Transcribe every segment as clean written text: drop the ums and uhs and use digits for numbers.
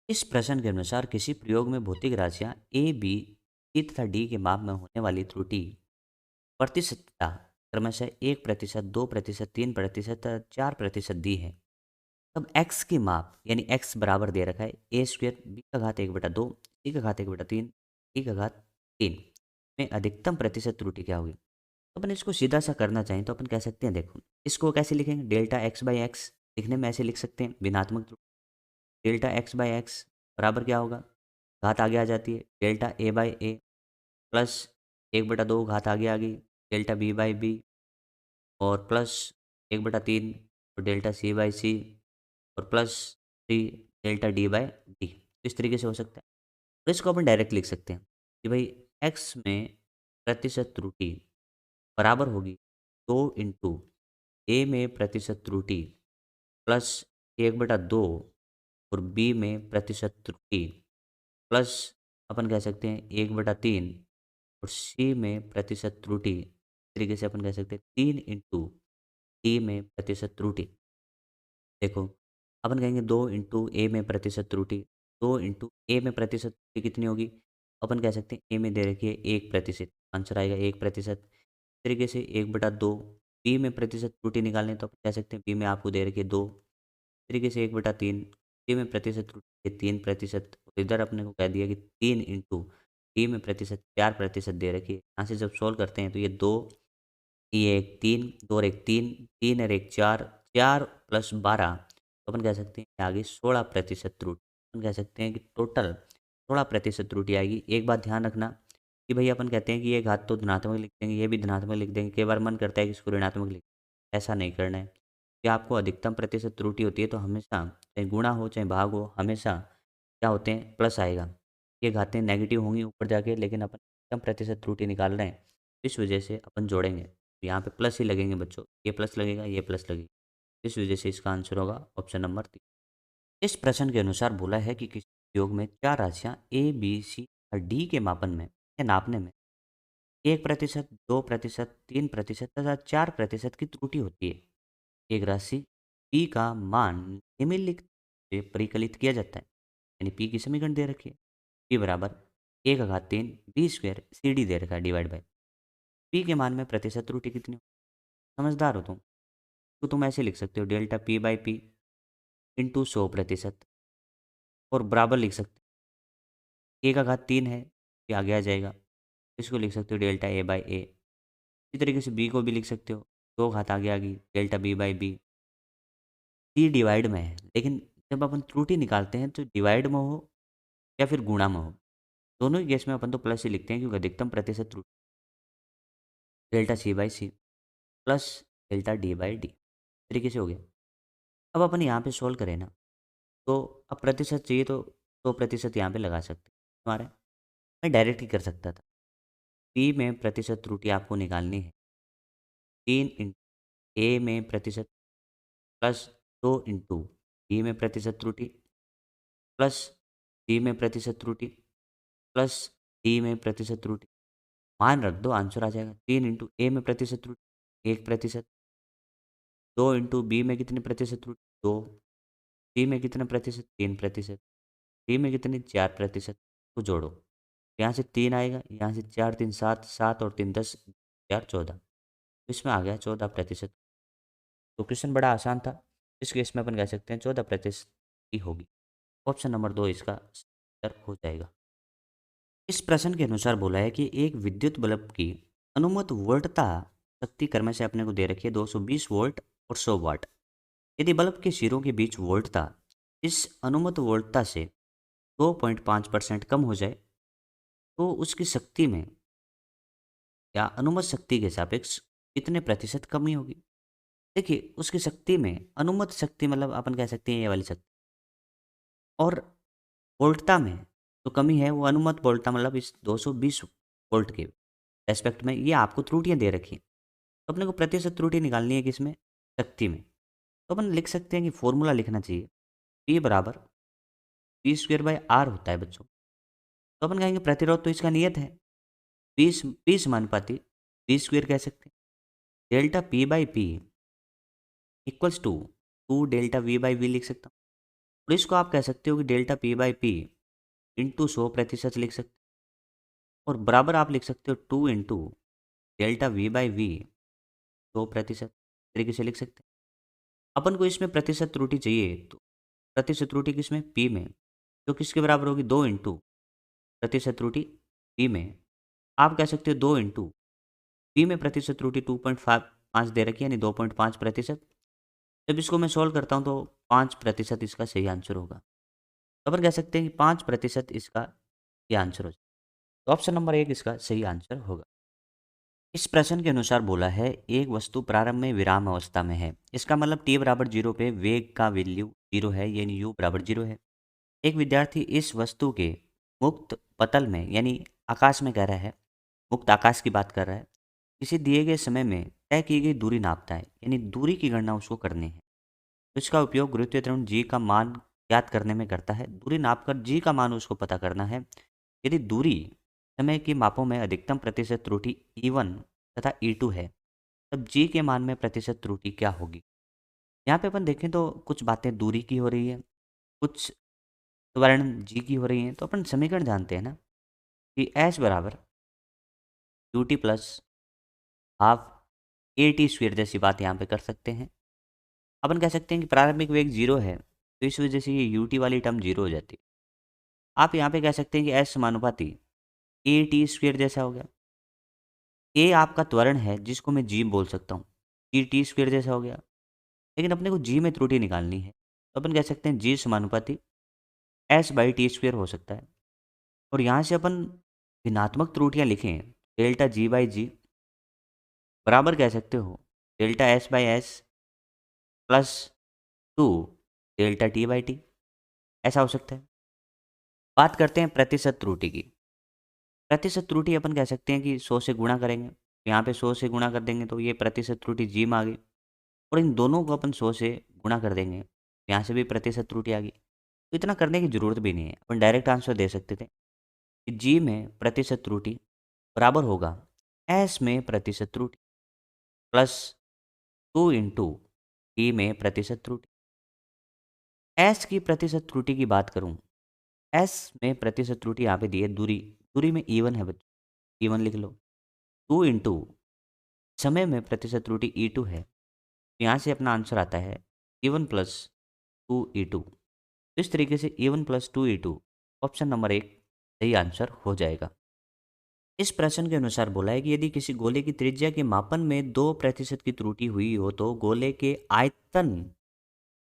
इस प्रश्न के अनुसार किसी प्रयोग में भौतिक राशियां ए, बी, सी तथा डी के माप में होने वाली त्रुटि प्रतिशतता क्रमशः 1%, 2%, 3%, 4% दी है। तब एक्स की माप यानी एक्स बराबर दे रखा है ए स्क्वेयर बी का घात 1/2 सी का घात 1/3 डी का घात 3 में अधिकतम प्रतिशत त्रुटि क्या होगी। तो अपन इसको सीधा सा करना चाहें तो अपन कह सकते हैं, देखो इसको कैसे लिखेंगे, डेल्टा एक्स बाई एक्स लिखने में ऐसे लिख सकते हैं भिन्नात्मक त्रुटि। डेल्टा एक्स बाई एक्स बराबर क्या होगा, घात आगे आ जाती है delta A by A plus 1/2 घात आगे आ गई डेल्टा बी बाई बी और प्लस 1/3 और डेल्टा सी बाई सी और plus 3 delta D by D. इस तरीके से हो सकता है। तो इसको अपन डायरेक्ट लिख सकते हैं कि भाई एक्स में प्रतिशत त्रुटि बराबर होगी 2 इंटू ए में प्रतिशत त्रुटि प्लस 1/2 और बी में प्रतिशत त्रुटि प्लस अपन कह सकते हैं 1/3 और सी में प्रतिशत त्रुटि। इस तरीके से अपन कह सकते हैं 3 इंटू डी में प्रतिशत त्रुटि। देखो अपन कहेंगे 2 इंटू ए में प्रतिशत त्रुटि, 2 इंटू ए में प्रतिशत त्रुटि कितनी होगी, अपन कह सकते हैं ए में दे रखी है 1%, आंसर आएगा 1%। इस तरीके से 1/2 बी में प्रतिशत त्रुटि निकालने तो अपन कह सकते हैं बी में आपको दे रखी है 2, इस तरीके से 1/3 सी में प्रतिशत त्रुटि है 3%। और इधर अपने को कह दिया कि 3 इंटू डी में प्रतिशत 4% दे रखी है। यहाँ से जब सोल्व करते हैं तो ये 2, ये एक 3, 2 और 1 3, 3 और 1 4, 4 प्लस 12 तो अपन कह सकते हैं कि आगे 16% त्रुटि। अपन कह सकते हैं कि टोटल 16% त्रुटि आएगी। एक बात ध्यान रखना कि भई अपन कहते हैं कि ये घात तो धनात्मक लिख देंगे, ये भी धनात्मक लिख देंगे, कई बार मन करता है कि इसको ऋणात्मक लिख, ऐसा नहीं करना है। कि आपको अधिकतम प्रतिशत त्रुटि होती है तो हमेशा चाहे गुणा हो चाहे भाग हो, हमेशा क्या होते हैं प्लस आएगा। ये घातें नेगेटिव होंगी ऊपर जाके, लेकिन अपन कम प्रतिशत त्रुटि निकाल रहे हैं, इस वजह से अपन जोड़ेंगे। तो यहाँ पे प्लस ही लगेंगे बच्चों, ये प्लस लगेगा, ये प्लस लगेगा। इस वजह से इसका आंसर होगा ऑप्शन नंबर 3। इस प्रश्न के अनुसार बोला है कि किसी प्रयोग में 4 राशियाँ ए, बी, सी और डी के मापन में या नापने में 1%, 2%, 3% तथा 4% की त्रुटि होती है। एक राशि पी का मान निम्नलिखित से परिकलित किया जाता है। यानी पी की समीकरण दे रखी है। पी बराबर 1/3 बी स्क्वायर सी डी दे रखा है डिवाइड बाई पी के मान में प्रतिशत त्रुटि कितनी हो। समझदार हो तुम, तो तुम ऐसे लिख सकते हो delta P by P into 100% और बराबर लिख सकते हो 1/3 है, ये आगे आ जाएगा। इसको लिख सकते हो डेल्टा ए बाई ए। इसी तरीके से बी को भी लिख सकते हो, 2 घात आगे आ गई delta B by B. C divide में है, लेकिन जब अपन त्रुटि निकालते हैं तो डिवाइड में हो या फिर गुणा में हो, दोनों ही केस में अपन तो प्लस ही लिखते हैं क्योंकि अधिकतम प्रतिशत त्रुटि delta C by C plus delta D by D तरीके से हो गया। अब अपन यहाँ पे सोल्व करें ना, तो अब प्रतिशत चाहिए तो 100% यहाँ पे लगा सकते हैं हमारे। मैं डायरेक्ट ही कर सकता था। पी में प्रतिशत त्रुटि आपको निकालनी है 3 इंटू ए में प्रतिशत प्लस 2 इंटू बी में प्रतिशत त्रुटि प्लस सी में प्रतिशत त्रुटि प्लस डी में प्रतिशत त्रुटि। मान रख दो, आंसर आ जाएगा 3 इंटू ए में प्रतिशत त्रुटि 1%, 2 इंटू बी में कितने प्रतिशत त्रुटि 2, सी में कितने प्रतिशत 3%, डी में कितने 4%। को जोड़ो, यहाँ से 3 आएगा, यहाँ से 4 3 7, 7 और 3 10, 4 14, इसमें आ गया 14%। तो क्वेश्चन बड़ा आसान था। इस केस में अपन कह सकते हैं 14% ही होगी। ऑप्शन नंबर 2 इसका उत्तर हो जाएगा। इस प्रश्न के अनुसार बोला है कि एक विद्युत बल्ब की अनुमत वोल्टता शक्ति क्रम से अपने को दे रखी है 220 वोल्ट और 100 वाट। यदि बल्ब के सिरों के बीच वोल्टता इस अनुमत वोल्टता से 2.5% कम हो जाए तो उसकी शक्ति में या अनुमत शक्ति के सापेक्ष कितने प्रतिशत कमी होगी। देखिए उसकी शक्ति में अनुमत शक्ति मतलब अपन कह सकते हैं ये वाली शक्ति, और वोल्टता में तो कमी है, वो अनुमत वोल्टता मतलब इस 220 वोल्ट के एस्पेक्ट में ये आपको त्रुटियाँ दे रखी हैं। तो अपने को प्रतिशत त्रुटि निकालनी है किसमें, शक्ति में। तो अपन लिख सकते हैं कि फॉर्मूला लिखना चाहिए पी बराबर पी स्क्वेयर बाई आर होता है बच्चों। तो अपन कहेंगे प्रतिरोध तो इसका नियत है 20 समानुपाती पी स्क्वेयर कह सकते हैं। Delta P by P equals to 2 delta V by V लिख सकता हूँ। और इसको आप कह सकते हो कि delta P by P into 100% लिख सकते हो, और बराबर आप लिख सकते हो 2 into delta V by V 100% तरीके से लिख सकते हैं। अपन को इसमें प्रतिशत त्रुटि चाहिए, तो प्रतिशत त्रुटि किसमें, पी में, तो किसके बराबर होगी, 2 इंटू प्रतिशत त्रुटि पी में। आप कह सकते हो 2 इंटू पी में प्रतिशत त्रुटि 2.5 दे रखी है, यानी 2.5%। जब इसको मैं सोल्व करता हूँ तो 5% इसका सही आंसर होगा। तो अपन कह सकते हैं कि 5% इसका ये आंसर हो जाए। तो ऑप्शन नंबर 1 इसका सही आंसर होगा। इस प्रश्न के अनुसार बोला है, एक वस्तु प्रारंभ में विराम अवस्था में है। इसका मतलब t बराबर 0 पे वेग का वैल्यू 0 है, यानी u बराबर 0 है। एक विद्यार्थी इस वस्तु के मुक्त पतल में, यानी आकाश में कह रहा है, मुक्त आकाश की बात कर रहा है, किसी दिए गए समय में तय की गई दूरी नापता है, यानी दूरी की गणना उसको करनी है। तो इसका उपयोग गुरुत्वीय त्वरण g का मान ज्ञात करने में करता है। दूरी नापकर g का मान उसको पता करना है। यदि दूरी समय की मापों में अधिकतम प्रतिशत त्रुटि E1 तथा E2 है, तब g के मान में प्रतिशत त्रुटि क्या होगी। यहाँ पे अपन देखें तो कुछ बातें दूरी की हो रही है, कुछ त्वरण g की हो रही हैं। तो अपन समीकरण जानते हैं ना कि h बराबर U T plus half A T square जैसी बात यहाँ पे कर सकते हैं। अपन कह सकते हैं कि प्रारंभिक वेग 0 है, तो इस वजह से ये यू टी वाली टर्म 0 हो जाती है। आप यहाँ पे कह सकते हैं कि एस समानुपाती ए टी स्क्वेयर जैसा हो गया। ए आपका त्वरण है जिसको मैं जी बोल सकता हूँ, जी टी स्क्वेयर जैसा हो गया। लेकिन अपने को जी में त्रुटि निकालनी है, तो अपन कह सकते हैं जी समानुपाती एस बाई टी स्क्वेयर हो सकता है। और यहाँ से अपन भिन्नात्मक त्रुटियाँ लिखें, डेल्टा जी बाई जी बराबर कह सकते हो delta S by S plus 2 delta T by T, ऐसा हो सकता है। बात करते हैं प्रतिशत त्रुटि की। प्रतिशत त्रुटि अपन कह सकते हैं कि 100 से गुणा करेंगे, यहाँ पे 100 से गुणा कर देंगे तो ये प्रतिशत त्रुटि जी में आ गई, और इन दोनों को अपन 100 से गुणा कर देंगे, यहाँ से भी प्रतिशत त्रुटि आ गई। तो इतना करने की ज़रूरत भी नहीं है, अपन डायरेक्ट आंसर दे सकते थे कि जी में प्रतिशत त्रुटि बराबर होगा एस में प्रतिशत त्रुटि प्लस 2 इंटू टी में प्रतिशत त्रुटि। एस की प्रतिशत त्रुटि की बात करूँ, एस में प्रतिशत त्रुटि यहाँ पे दी है, दूरी दूरी में E1 है बच्चों, E1 लिख लो। 2 इंटू समय में प्रतिशत त्रुटि E2 है, तो यहाँ से अपना आंसर आता है E1 प्लस 2E2। इस तरीके से E1 plus 2E2 option number 1 सही आंसर हो जाएगा। इस प्रश्न के अनुसार बोला है कि यदि किसी गोले की त्रिज्या के मापन में 2% की त्रुटि हुई हो, तो गोले के आयतन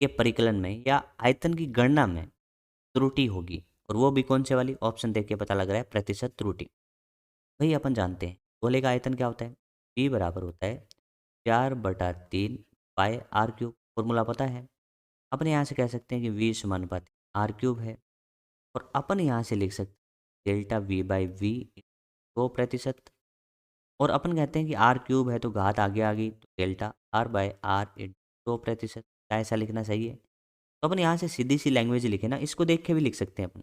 के परिकलन में या आयतन की गणना में त्रुटि होगी, और वो भी कौन से वाली, ऑप्शन देख के पता लग रहा है प्रतिशत त्रुटि। वही अपन जानते हैं गोले का आयतन क्या होता है, p बराबर होता है 4/3 बाय आर क्यूब, फॉर्मूला पता है। अपन यहाँ से कह सकते हैं कि v समानुपाती आर क्यूब है, और अपन यहाँ से लिख सकते हैं डेल्टा v बाई वी 2%। और अपन कहते हैं कि आर क्यूब है तो घात आगे आ गई, तो delta R by R in 2%, क्या ऐसा लिखना सही है। तो अपन यहाँ से सीधी सी लैंग्वेज लिखे ना, इसको देख के भी लिख सकते हैं अपन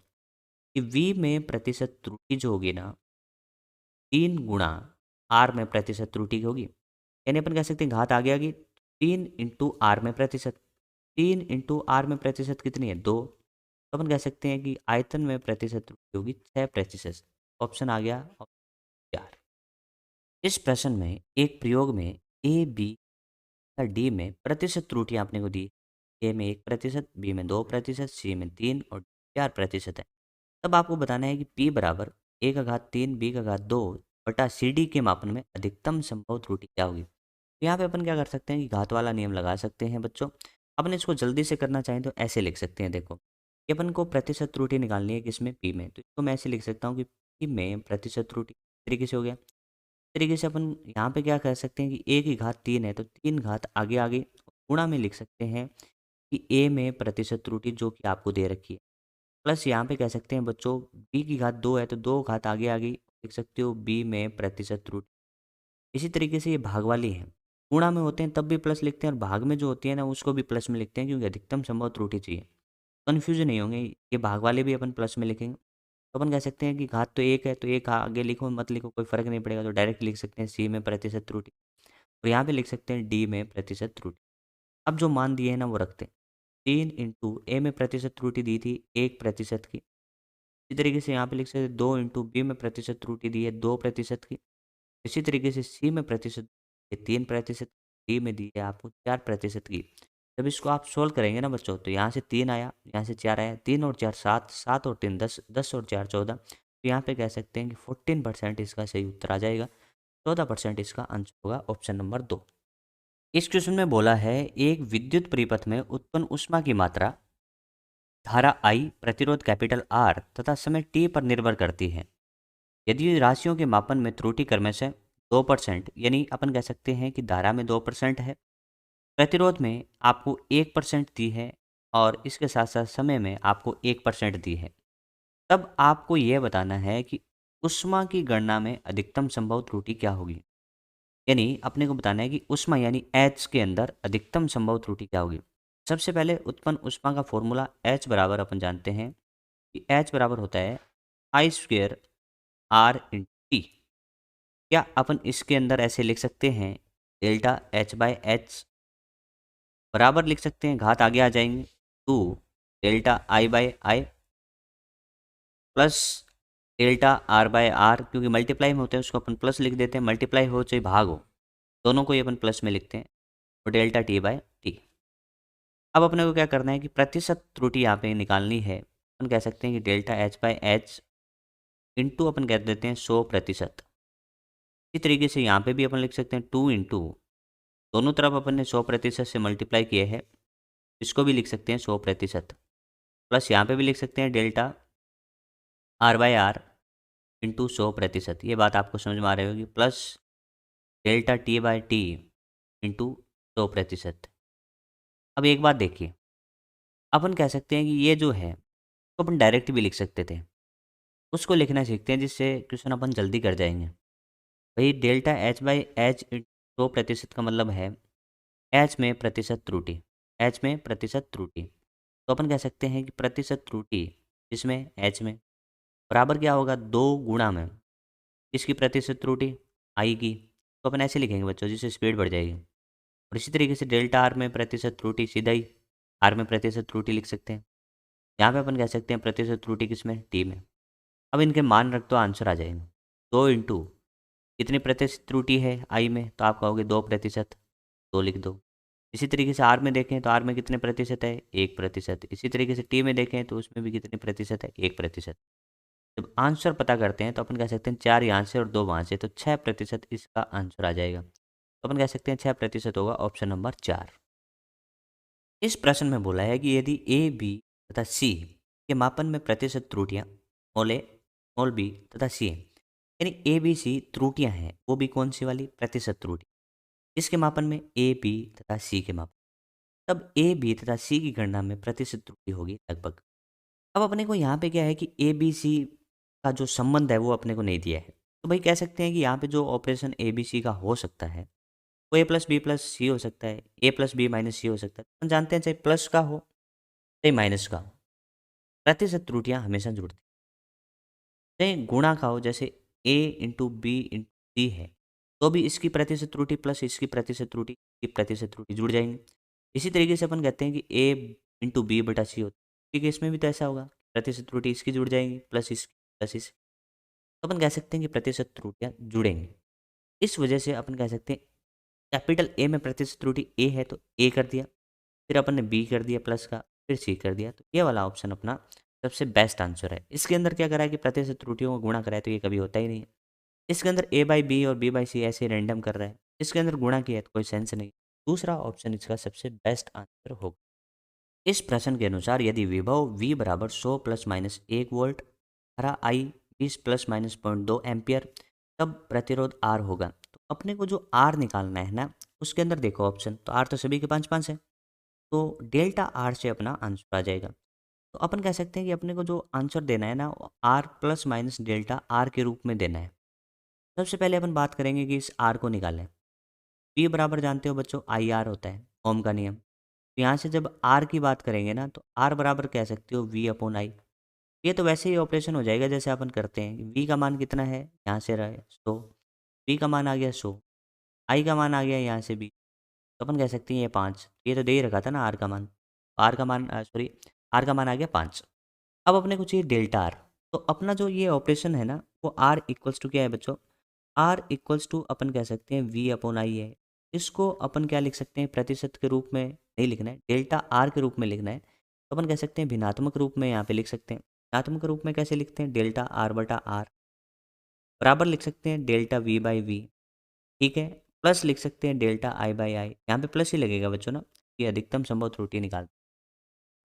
कि v में प्रतिशत त्रुटि जो होगी ना, 3 गुणा आर में प्रतिशत त्रुटि होगी, यानी अपन कह सकते हैं घात आगे आ गई, 3 इंटू आर में प्रतिशत। 3 इंटू आर में प्रतिशत कितनी है, 2। तो अपन कह सकते हैं कि आयतन में प्रतिशत त्रुटि होगी 6%। ऑप्शन आ गया ऑप्शन 4। इस प्रश्न में एक प्रयोग में ए बी या डी में प्रतिशत त्रुटियां आपने को दी। ए में 1%, बी में 2%, सी में 3 और 4% है। तब आपको बताना है कि पी बराबर ए का घात 3 बी का घात 2 बटा सी डी के मापन में अधिकतम संभव त्रुटि क्या होगी। तो यहाँ पे अपन क्या कर सकते हैं कि घात वाला नियम लगा सकते हैं बच्चों। अपन इसको जल्दी से करना चाहें तो ऐसे लिख सकते हैं, देखो कि अपन को प्रतिशत त्रुटि निकालनी है किसमें, पी में, तो इसको मैं ऐसे लिख सकता हूँ कि पी में प्रतिशत त्रुटि तरीके से हो गया। तरीके से अपन यहाँ पे क्या कह सकते हैं कि ए की घात 3 है तो 3 घात आगे आगे गुणा में लिख सकते हैं कि ए में प्रतिशत त्रुटि जो कि आपको दे रखी है, प्लस यहाँ पे कह सकते हैं बच्चों बी की घात 2 है तो 2 घात आगे आगे लिख सकते हो बी में प्रतिशत त्रुटि। इसी तरीके से ये भाग वाली है, गुणा में होते हैं तब भी प्लस लिखते हैं, और भाग में जो होती है ना उसको भी प्लस में लिखते हैं, क्योंकि अधिकतम संभव त्रुटि चाहिए। कन्फ्यूजन नहीं होंगे, ये भाग वाले भी अपन प्लस में लिखेंगे। तो अपन कह सकते हैं कि घात तो 1 है तो 1 आगे लिखो मत लिखो कोई फ़र्क नहीं पड़ेगा, तो डायरेक्ट लिख सकते हैं सी में प्रतिशत त्रुटि, और यहाँ पे लिख सकते हैं डी में प्रतिशत त्रुटि। अब जो मान दिए हैं ना वो रखते हैं। 3 इंटू ए में प्रतिशत त्रुटि दी थी 1% की। इसी तरीके से यहाँ पे लिख सकते हैं 2 इंटू बी में प्रतिशत त्रुटि दी है 2% की। इसी तरीके से सी में प्रतिशत 3%, डी में दी है आपको 4% की। जब इसको आप सोल्व करेंगे ना बच्चों, तो यहाँ से 3 आया, यहाँ से 4 आया, 3 और 4 7, 7 और 3 10, 10 और 4 14। तो यहाँ पे कह सकते हैं कि 14% इसका सही उत्तर आ जाएगा। 14% इसका आंसर होगा ऑप्शन नंबर 2। इस क्वेश्चन में बोला है एक विद्युत परिपथ में उत्पन्न ऊष्मा की मात्रा धारा I, प्रतिरोध कैपिटल R तथा समय t पर निर्भर करती है। यदि राशियों के मापन में त्रुटि क्रमशः 2%, यानी अपन कह सकते हैं कि धारा में 2% है, प्रतिरोध में आपको 1% दी है और इसके साथ साथ समय में आपको 1% दी है, तब आपको यह बताना है कि ऊष्मा की गणना में अधिकतम संभव त्रुटि क्या होगी। यानी अपने को बताना है कि ऊष्मा यानी H के अंदर अधिकतम संभव त्रुटि क्या होगी। सबसे पहले उत्पन्न ऊष्मा का फॉर्मूला H बराबर अपन जानते हैं कि H बराबर होता है I² R/T। क्या अपन इसके अंदर ऐसे लिख सकते हैं डेल्टा H/H बराबर लिख सकते हैं, घात आगे आ जाएंगे, 2 delta I/I plus delta R/R, क्योंकि मल्टीप्लाई में होते हैं उसको अपन प्लस लिख देते हैं, मल्टीप्लाई हो चाहे भाग हो दोनों को ही अपन प्लस में लिखते हैं, और डेल्टा T/T। अब अपने को क्या करना है कि प्रतिशत त्रुटि यहाँ पे निकालनी है। अपन कह सकते हैं कि डेल्टा H/H इंटू अपन कह देते हैं 100%। इसी तरीके से यहाँ पे भी अपन लिख सकते हैं 2 इंटू, दोनों तरफ अपन ने 100% से मल्टीप्लाई किए हैं, इसको भी लिख सकते हैं 100%, प्लस यहाँ पे भी लिख सकते हैं डेल्टा R/R इंटू 100%। ये बात आपको समझ में आ रही होगी, प्लस डेल्टा T/T इंटू 100%। अब एक बात देखिए, अपन कह सकते हैं कि ये जो है तो अपन डायरेक्ट भी लिख सकते थे, उसको लिखना सीखते हैं जिससे क्वेश्चन अपन जल्दी कर जाएंगे। भाई डेल्टा H/H 100% का मतलब है एच में प्रतिशत त्रुटि, एच में प्रतिशत त्रुटि। तो अपन कह सकते हैं कि प्रतिशत त्रुटि इसमें एच में बराबर क्या होगा 2 गुणा में इसकी प्रतिशत त्रुटि आई की। तो अपन ऐसे लिखेंगे बच्चों जिससे स्पीड बढ़ जाएगी। और इसी तरीके से डेल्टा आर में प्रतिशत त्रुटि सीधा ही आर में प्रतिशत त्रुटि लिख सकते हैं। यहाँ पे अपन कह सकते हैं प्रतिशत त्रुटि किसमें टी में। अब इनके मान रख तो आंसर आ जाएगा। 2 इंटू कितनी प्रतिशत त्रुटि है आई में, तो आप कहोगे 2%, 2 लिख दो। इसी तरीके से आर में देखें तो आर में कितने प्रतिशत है 1%। इसी तरीके से टी में देखें तो उसमें भी कितने प्रतिशत है 1%। जब आंसर पता करते हैं तो अपन कह सकते हैं 4 यहाँ से और 2 वहाँ से, तो 6% इसका आंसर आ जाएगा। तो अपन कह सकते हैं 6% होगा ऑप्शन नंबर 4। इस प्रश्न में बोला है कि यदि ए बी तथा सी के मापन में प्रतिशत त्रुटियां स्मॉल ए स्मॉल बी तथा सी है, यानी ए बी सी त्रुटियां हैं, वो भी कौन सी वाली प्रतिशत त्रुटि, इसके मापन में ए बी तथा सी के मापन, तब ए बी तथा सी की गणना में प्रतिशत त्रुटि होगी लगभग। अब अपने को यहाँ पे क्या है कि ए बी सी का जो संबंध है वो अपने को नहीं दिया है, तो भाई कह सकते हैं कि यहाँ पे जो ऑपरेशन ए बी सी का हो सकता है वो ए प्लस बी प्लस सी हो सकता है, ए प्लस बी माइनस सी हो सकता है। हम जानते हैं चाहे प्लस का हो चाहे माइनस का हो, प्रतिशत त्रुटियां हमेशा जुड़ती हैं। चाहे गुणा का हो, जैसे ए इंटू बी इंटू सी है, तो भी इसकी प्रतिशत त्रुटि प्लस इसकी प्रतिशत त्रुटि की प्रतिशत त्रुटि जुड़ जाएंगे। इसी तरीके से अपन कहते हैं कि ए इंटू बी बटा सी होता है, ठीक है, इसमें भी तो ऐसा होगा, प्रतिशत त्रुटि इसकी जुड़ जाएंगी प्लस इसकी प्लस इसकी। तो अपन कह सकते हैं कि प्रतिशत त्रुटियां जुड़ेंगी। इस वजह से अपन कह सकते हैं कैपिटल ए में प्रतिशत त्रुटि ए है तो ए कर दिया, फिर अपन ने बी कर दिया प्लस का, फिर सी कर दिया, तो ये वाला ऑप्शन अपना सबसे बेस्ट आंसर है। इसके अंदर क्या करा है कि प्रतिशत त्रुटियों को गुणा करा है, तो ये कभी होता ही नहीं है। इसके अंदर ए बाई बी और बी बाई सी ऐसे रैंडम कर रहा है, इसके अंदर गुणा किया है तो कोई सेंस नहीं। दूसरा ऑप्शन इसका सबसे बेस्ट आंसर होगा। इस प्रश्न के अनुसार यदि विभव V बराबर 100 प्लस माइनस 1 वोल्ट, धारा I 20 प्लस माइनस 0.2 एम्पियर, तब प्रतिरोध R होगा। तो अपने को जो R निकालना है ना, उसके अंदर देखो ऑप्शन, तो R तो सभी के 5-5 है, तो डेल्टा R से अपना आंसर आ जाएगा। तो अपन कह सकते हैं कि अपने को जो आंसर देना है ना, R plus minus delta R के रूप में देना है। सबसे पहले अपन बात करेंगे कि इस R को निकालें। V बराबर जानते हो बच्चों IR होता है, ओम का नियम। तो यहाँ से जब R की बात करेंगे ना, तो R बराबर कह सकते हो V/I। ये तो वैसे ही ऑपरेशन हो जाएगा जैसे अपन करते हैं। V का मान कितना है, यहाँ से रहे 100, V का मान आ गया 100, I का मान आ गया यहाँ से भी, तो अपन कह सकते हैं ये 5, ये तो दे ही रखा था ना R का मान। आर का मान सॉरी आर का मान आ गया 5। अब अपने को चाहिए डेल्टा आर। तो अपना जो ये ऑपरेशन है ना वो आर इक्वल्स टू क्या है बच्चों, आर इक्वल्स टू अपन कह सकते हैं वी अपॉन आई है। इसको अपन क्या लिख सकते हैं, प्रतिशत के रूप में नहीं लिखना है, डेल्टा आर के रूप में लिखना है। तो अपन कह सकते हैं भिन्नात्मक रूप में यहाँ पे लिख सकते हैं। भिन्नात्मक रूप में कैसे लिखते हैं, डेल्टा आर बटा आर बराबर लिख सकते हैं डेल्टा वी बाई वी। ठीक है, प्लस लिख सकते हैं डेल्टा आई बाई आई, यहाँ पे प्लस ही लगेगा बच्चों ना, ये अधिकतम संभव त्रुटि निकाल।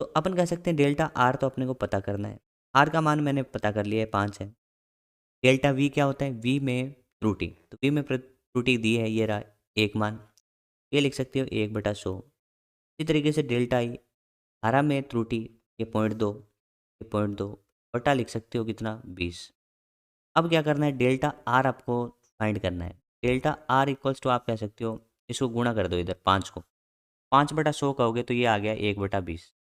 तो अपन कह सकते हैं डेल्टा आर तो अपने को पता करना है, आर का मान मैंने पता कर लिया है 5 है। डेल्टा वी क्या होता है, वी में त्रुटि, तो वी में त्रुटि दी है, ये रहा एक मान, ये लिख सकते हो 1/100। इसी तरीके से डेल्टा आई, धारा में त्रुटि, ये 0.2, ये 0.2 बटा लिख सकते हो कितना 20। अब क्या करना है, डेल्टा आर आपको फाइंड करना है। डेल्टा आर इक्वल्स टू आप कह सकते हो इसको गुणा कर दो इधर 5 को, 5/100 कहोगे तो ये आ गया 1/20।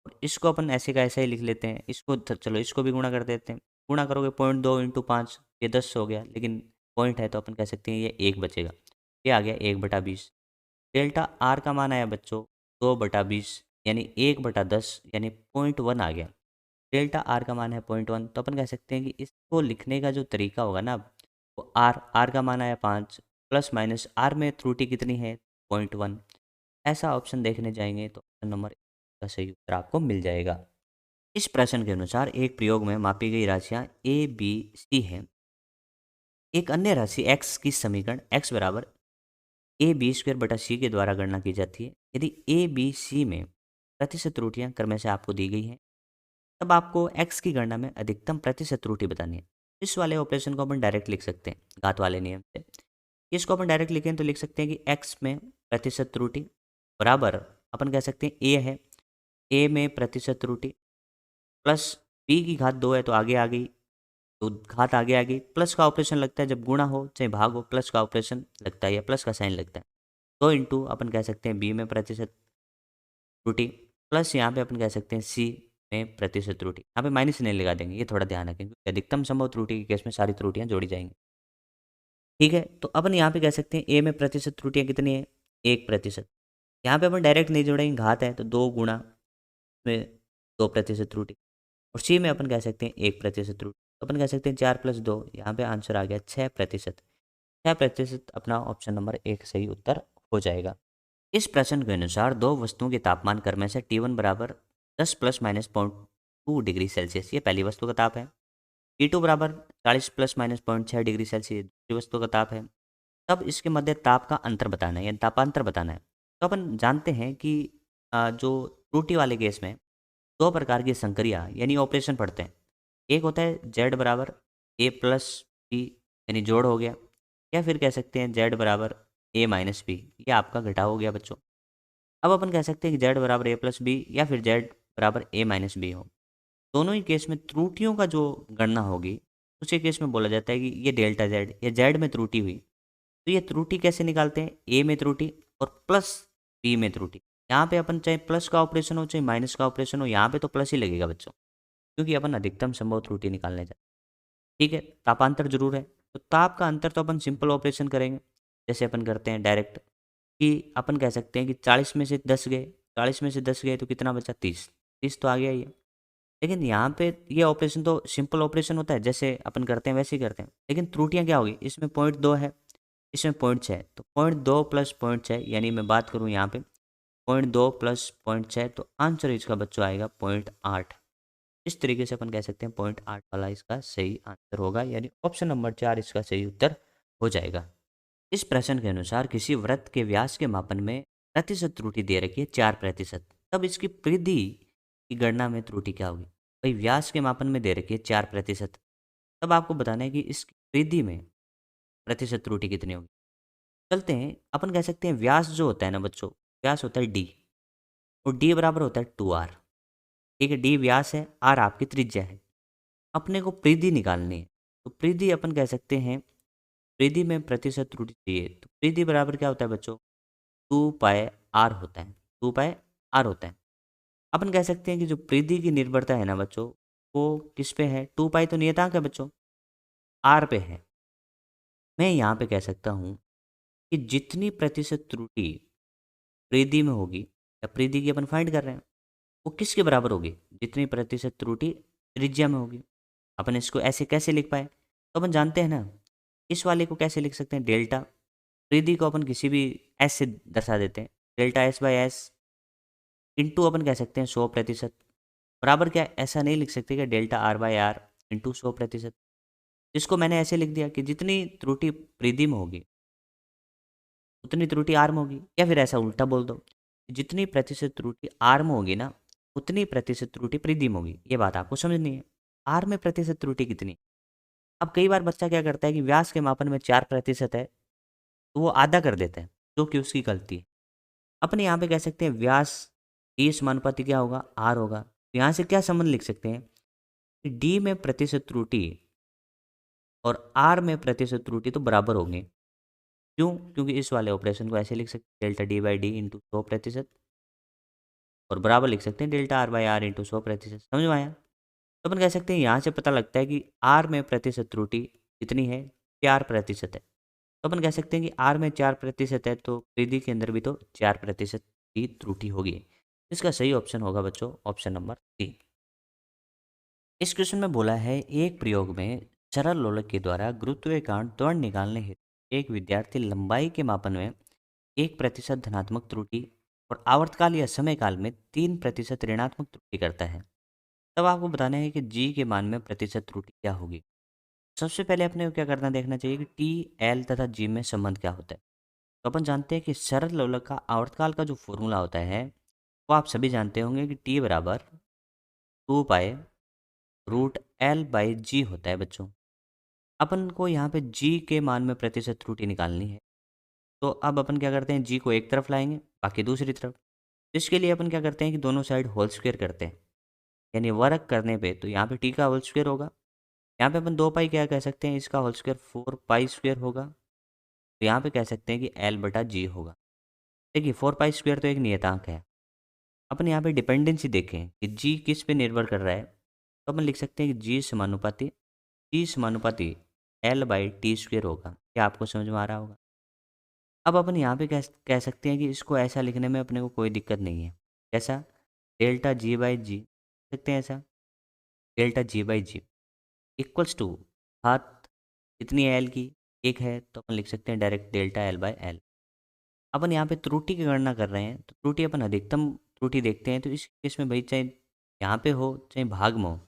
और इसको अपन ऐसे का ऐसा ही लिख लेते हैं, इसको चलो इसको भी गुणा कर देते हैं। गुणा करोगे 0.2 इंटू 5, ये 10 हो गया, लेकिन पॉइंट है तो अपन कह सकते हैं ये 1 बचेगा, ये आ गया 1/20। डेल्टा आर का मान आया बच्चों 2/20 यानी 1/10 यानी 0.1 आ गया। डेल्टा आर का मान है 0.1, तो अपन कह सकते हैं कि इसको लिखने का जो तरीका होगा ना, वो आर का मान आया 5 प्लस माइनस आर में त्रुटि कितनी है 0.1। ऐसा ऑप्शन देखने जाएंगे तो ऑप्शन नंबर का सही उत्तर आपको मिल जाएगा। इस प्रश्न के अनुसार एक प्रयोग में मापी गई राशियां ए बी सी हैं। एक अन्य राशि x की समीकरण x बराबर ए बी स्क्वायर बटा सी के द्वारा गणना की जाती है। यदि ए बी सी में प्रतिशत त्रुटियां क्रमशः से आपको दी गई हैं, तब आपको x की गणना में अधिकतम प्रतिशत त्रुटि बतानी है। इस वाले ऑपरेशन को अपन डायरेक्ट लिख सकते हैं घात वाले नियम से। इसको अपन डायरेक्ट लिखें तो लिख सकते हैं कि x में प्रतिशत त्रुटि बराबर अपन कह सकते हैं a है, a में प्रतिशत त्रुटि प्लस b की घात 2 है तो आगे आ गई, तो घात आगे आ गई, प्लस का ऑपरेशन लगता है जब गुणा हो चाहे भाग हो, प्लस का ऑपरेशन लगता है या प्लस का साइन लगता है। तो इंटू अपन कह सकते हैं बी में प्रतिशत त्रुटि प्लस यहाँ पे अपन कह सकते हैं सी में प्रतिशत त्रुटि, यहाँ पे माइनस नहीं लगा देंगे, ये थोड़ा ध्यान रखें क्योंकि अधिकतम संभव त्रुटि के केस में सारी त्रुटियां जोड़ी जाएंगी। ठीक है, तो अपन यहाँ पे कह सकते हैं ए में प्रतिशत त्रुटियां कितनी है 1%। यहाँ पे अपन डायरेक्ट नहीं जोड़ेंगे, घात है तो 2 गुणा में 2% त्रुटि, और सी में अपन कह सकते हैं 1% त्रुटि, तो अपन कह सकते हैं 4+2, यहाँ पे आंसर आ गया 6%। 6% अपना ऑप्शन नंबर 1 सही उत्तर हो जाएगा। इस प्रश्न के अनुसार दो वस्तुओं के तापमान क्रमशः से T1 बराबर 10 प्लस माइनस 0.2 डिग्री सेल्सियस, ये पहली वस्तु का ताप है। T2 बराबर 40 प्लस माइनस 0.6 डिग्री सेल्सियस, दूसरी वस्तु का ताप है। तब इसके मध्य ताप का अंतर बताना है, यानी तापांतर बताना है। तो अपन जानते हैं कि जो त्रुटि वाले केस में दो प्रकार की संक्रिया यानी ऑपरेशन पढ़ते हैं। एक होता है Z बराबर A प्लस बी यानी जोड़ हो गया, या फिर कह सकते हैं Z बराबर A माइनस बी, ये आपका घटाव हो गया बच्चों। अब अपन कह सकते हैं कि Z बराबर A प्लस बी या फिर Z बराबर A माइनस बी हो। दोनों ही केस में त्रुटियों का जो गणना होगी उसी केस में बोला जाता है कि ये डेल्टा Z या Z में त्रुटि हुई। तो ये त्रुटि कैसे निकालते हैं, A में त्रुटि और प्लस B में त्रुटि। यहाँ पे अपन चाहे प्लस का ऑपरेशन हो चाहे माइनस का ऑपरेशन हो, यहाँ पे तो प्लस ही लगेगा बच्चों, क्योंकि अपन अधिकतम संभव त्रुटि निकालने जाए। ठीक है, तापांतर जरूर है, तो ताप का अंतर तो अपन सिंपल ऑपरेशन करेंगे, जैसे अपन करते हैं डायरेक्ट कि अपन कह सकते हैं कि 40 में से 10 गए, 40 में से 10 गए तो कितना बचा 30, 30 तो आ गया ये। लेकिन यहाँ पे ये ऑपरेशन तो सिंपल ऑपरेशन होता है, जैसे अपन करते हैं वैसे ही करते हैं, लेकिन त्रुटियाँ क्या होगी, इसमें 0.2 है, इसमें 0.6, तो 0.2 प्लस 0.6 यानी मैं बात करूँ यहाँ पे 0.2 प्लस 0.6, तो आंसर इसका बच्चों आएगा 0.8। इस तरीके से अपन कह सकते हैं 0.8 वाला इसका सही आंसर होगा, यानी ऑप्शन नंबर 4 इसका सही उत्तर हो जाएगा। इस प्रश्न के अनुसार किसी वृत्त के व्यास के मापन में प्रतिशत त्रुटि दे रखी है 4%, तब इसकी परिधि की गणना में त्रुटि क्या होगी। भाई व्यास के मापन में दे रखी है 4%, तब आपको बताना है कि इसकी परिधि में प्रतिशत त्रुटि कितनी होगी। चलते हैं, अपन कह सकते हैं व्यास जो होता है ना बच्चों, व्यास होता है डी, और डी बराबर होता है 2r। ठीक है, डी व्यास है, आर आपकी त्रिज्या है। अपने को परिधि निकालनी है, तो परिधि अपन कह सकते हैं परिधि में प्रतिशत त्रुटि चाहिए, तो परिधि बराबर क्या होता है बच्चों 2πr होता है, 2πr होता है। अपन कह सकते हैं कि जो परिधि की निर्भरता है ना बच्चों, वो किस पे है, 2π तो नियतांक है बच्चों, आर पे है। मैं यहाँ पे कह सकता हूँ कि जितनी प्रतिशत त्रुटि परिधि में होगी, या परिधि की अपन फाइंड कर रहे हैं, वो किसके बराबर होगी? जितनी प्रतिशत त्रुटि त्रिज्या में होगी। अपन इसको ऐसे कैसे लिख पाए? तो अपन जानते हैं ना, इस वाले को कैसे लिख सकते हैं? डेल्टा परिधि को अपन किसी भी एस से दर्शा देते हैं। Delta S by S into अपन कह सकते हैं 100%। बराबर क्या ऐसा नहीं लिख सकते कि delta R by R into 100%। इसको मैंने ऐसे लिख दिया कि जितनी त्रुटि परिधि में होगी उतनी त्रुटि आर में होगी, या फिर ऐसा उल्टा बोल दो, जितनी प्रतिशत त्रुटि आर में होगी ना उतनी प्रतिशत त्रुटि परिधि में होगी। ये बात आपको समझनी है। आर में प्रतिशत त्रुटि कितनी? अब कई बार बच्चा क्या करता है कि व्यास के मापन में 4% है तो वो आधा कर देता है, जो कि उसकी गलती है। अपन यहाँ पे कह सकते हैं व्यास डी समानुपाती क्या होगा? आर होगा। तो यहाँ से क्या संबंध लिख सकते हैं कि डी में प्रतिशत त्रुटि और आर में प्रतिशत त्रुटि तो बराबर होंगे। क्यों? क्योंकि इस वाले ऑपरेशन को ऐसे लिख सकते हैं delta D by D into 100%, और बराबर लिख सकते हैं delta R by R into 100%। समझ में आया? तो अपन कह सकते हैं यहाँ से पता लगता है कि आर में प्रतिशत त्रुटि कितनी है? 4% है। तो अपन कह सकते हैं कि आर में 4% है तो परिधि के अंदर भी तो 4% की त्रुटि होगी। इसका सही ऑप्शन होगा बच्चों ऑप्शन नंबर 3। इस क्वेश्चन में बोला है एक प्रयोग में सरल लोलक के द्वारा गुरुत्व के कारण त्वरण निकालने हेतु एक विद्यार्थी लंबाई के मापन में 1% धनात्मक त्रुटि और आवर्तकाल या समय काल में 3% ऋणात्मक त्रुटि करता है। तब आपको बताना है कि जी के मान में प्रतिशत त्रुटि क्या होगी। सबसे पहले अपने को क्या करना देखना चाहिए कि टी एल तथा जी में संबंध क्या होता है। तो अपन जानते हैं कि सरल लोलक का आवर्तकाल का जो फॉर्मूला होता है वो आप सभी जानते होंगे कि टी बराबर 2 पाई रूट एल बाई जी होता है बच्चों। अपन को यहाँ पे जी के मान में प्रतिशत त्रुटि निकालनी है। तो अब अपन क्या करते हैं, जी को एक तरफ लाएंगे बाकी दूसरी तरफ। तो इसके लिए अपन क्या करते हैं कि दोनों साइड होल स्क्वायर करते हैं, यानी वर्क करने पे तो यहाँ पे टी का होल स्क्वायर होगा। यहाँ पे अपन 2 पाई क्या कह सकते हैं, इसका होल स्क्वायर 4 पाई स्क्वायर होगा। तो यहाँ पे कह सकते हैं कि एल बटा जी होगा। देखिए 4 पाई स्क्वायर तो एक नियतांक है। अपन यहाँ पे डिपेंडेंसी देखें कि जी किस पे निर्भर कर रहा है, तो अपन लिख सकते हैं कि जी समानुपाती एल बाई टी स्क्वायर होगा। क्या आपको समझ में आ रहा होगा? अब अपन यहाँ पे कह सकते हैं कि इसको ऐसा लिखने में अपने को कोई दिक्कत नहीं है। कैसा? डेल्टा जी बाई जी सकते हैं ऐसा, delta G by G equals to हाथ इतनी एल की एक है तो अपन लिख सकते हैं direct delta L by L. अपन यहाँ पे त्रुटि की गणना कर रहे हैं तो त्रुटि अपन अधिकतम त्रुटि देखते हैं, तो इस केस में भाई चाहे यहाँ पे हो चाहे भाग में हो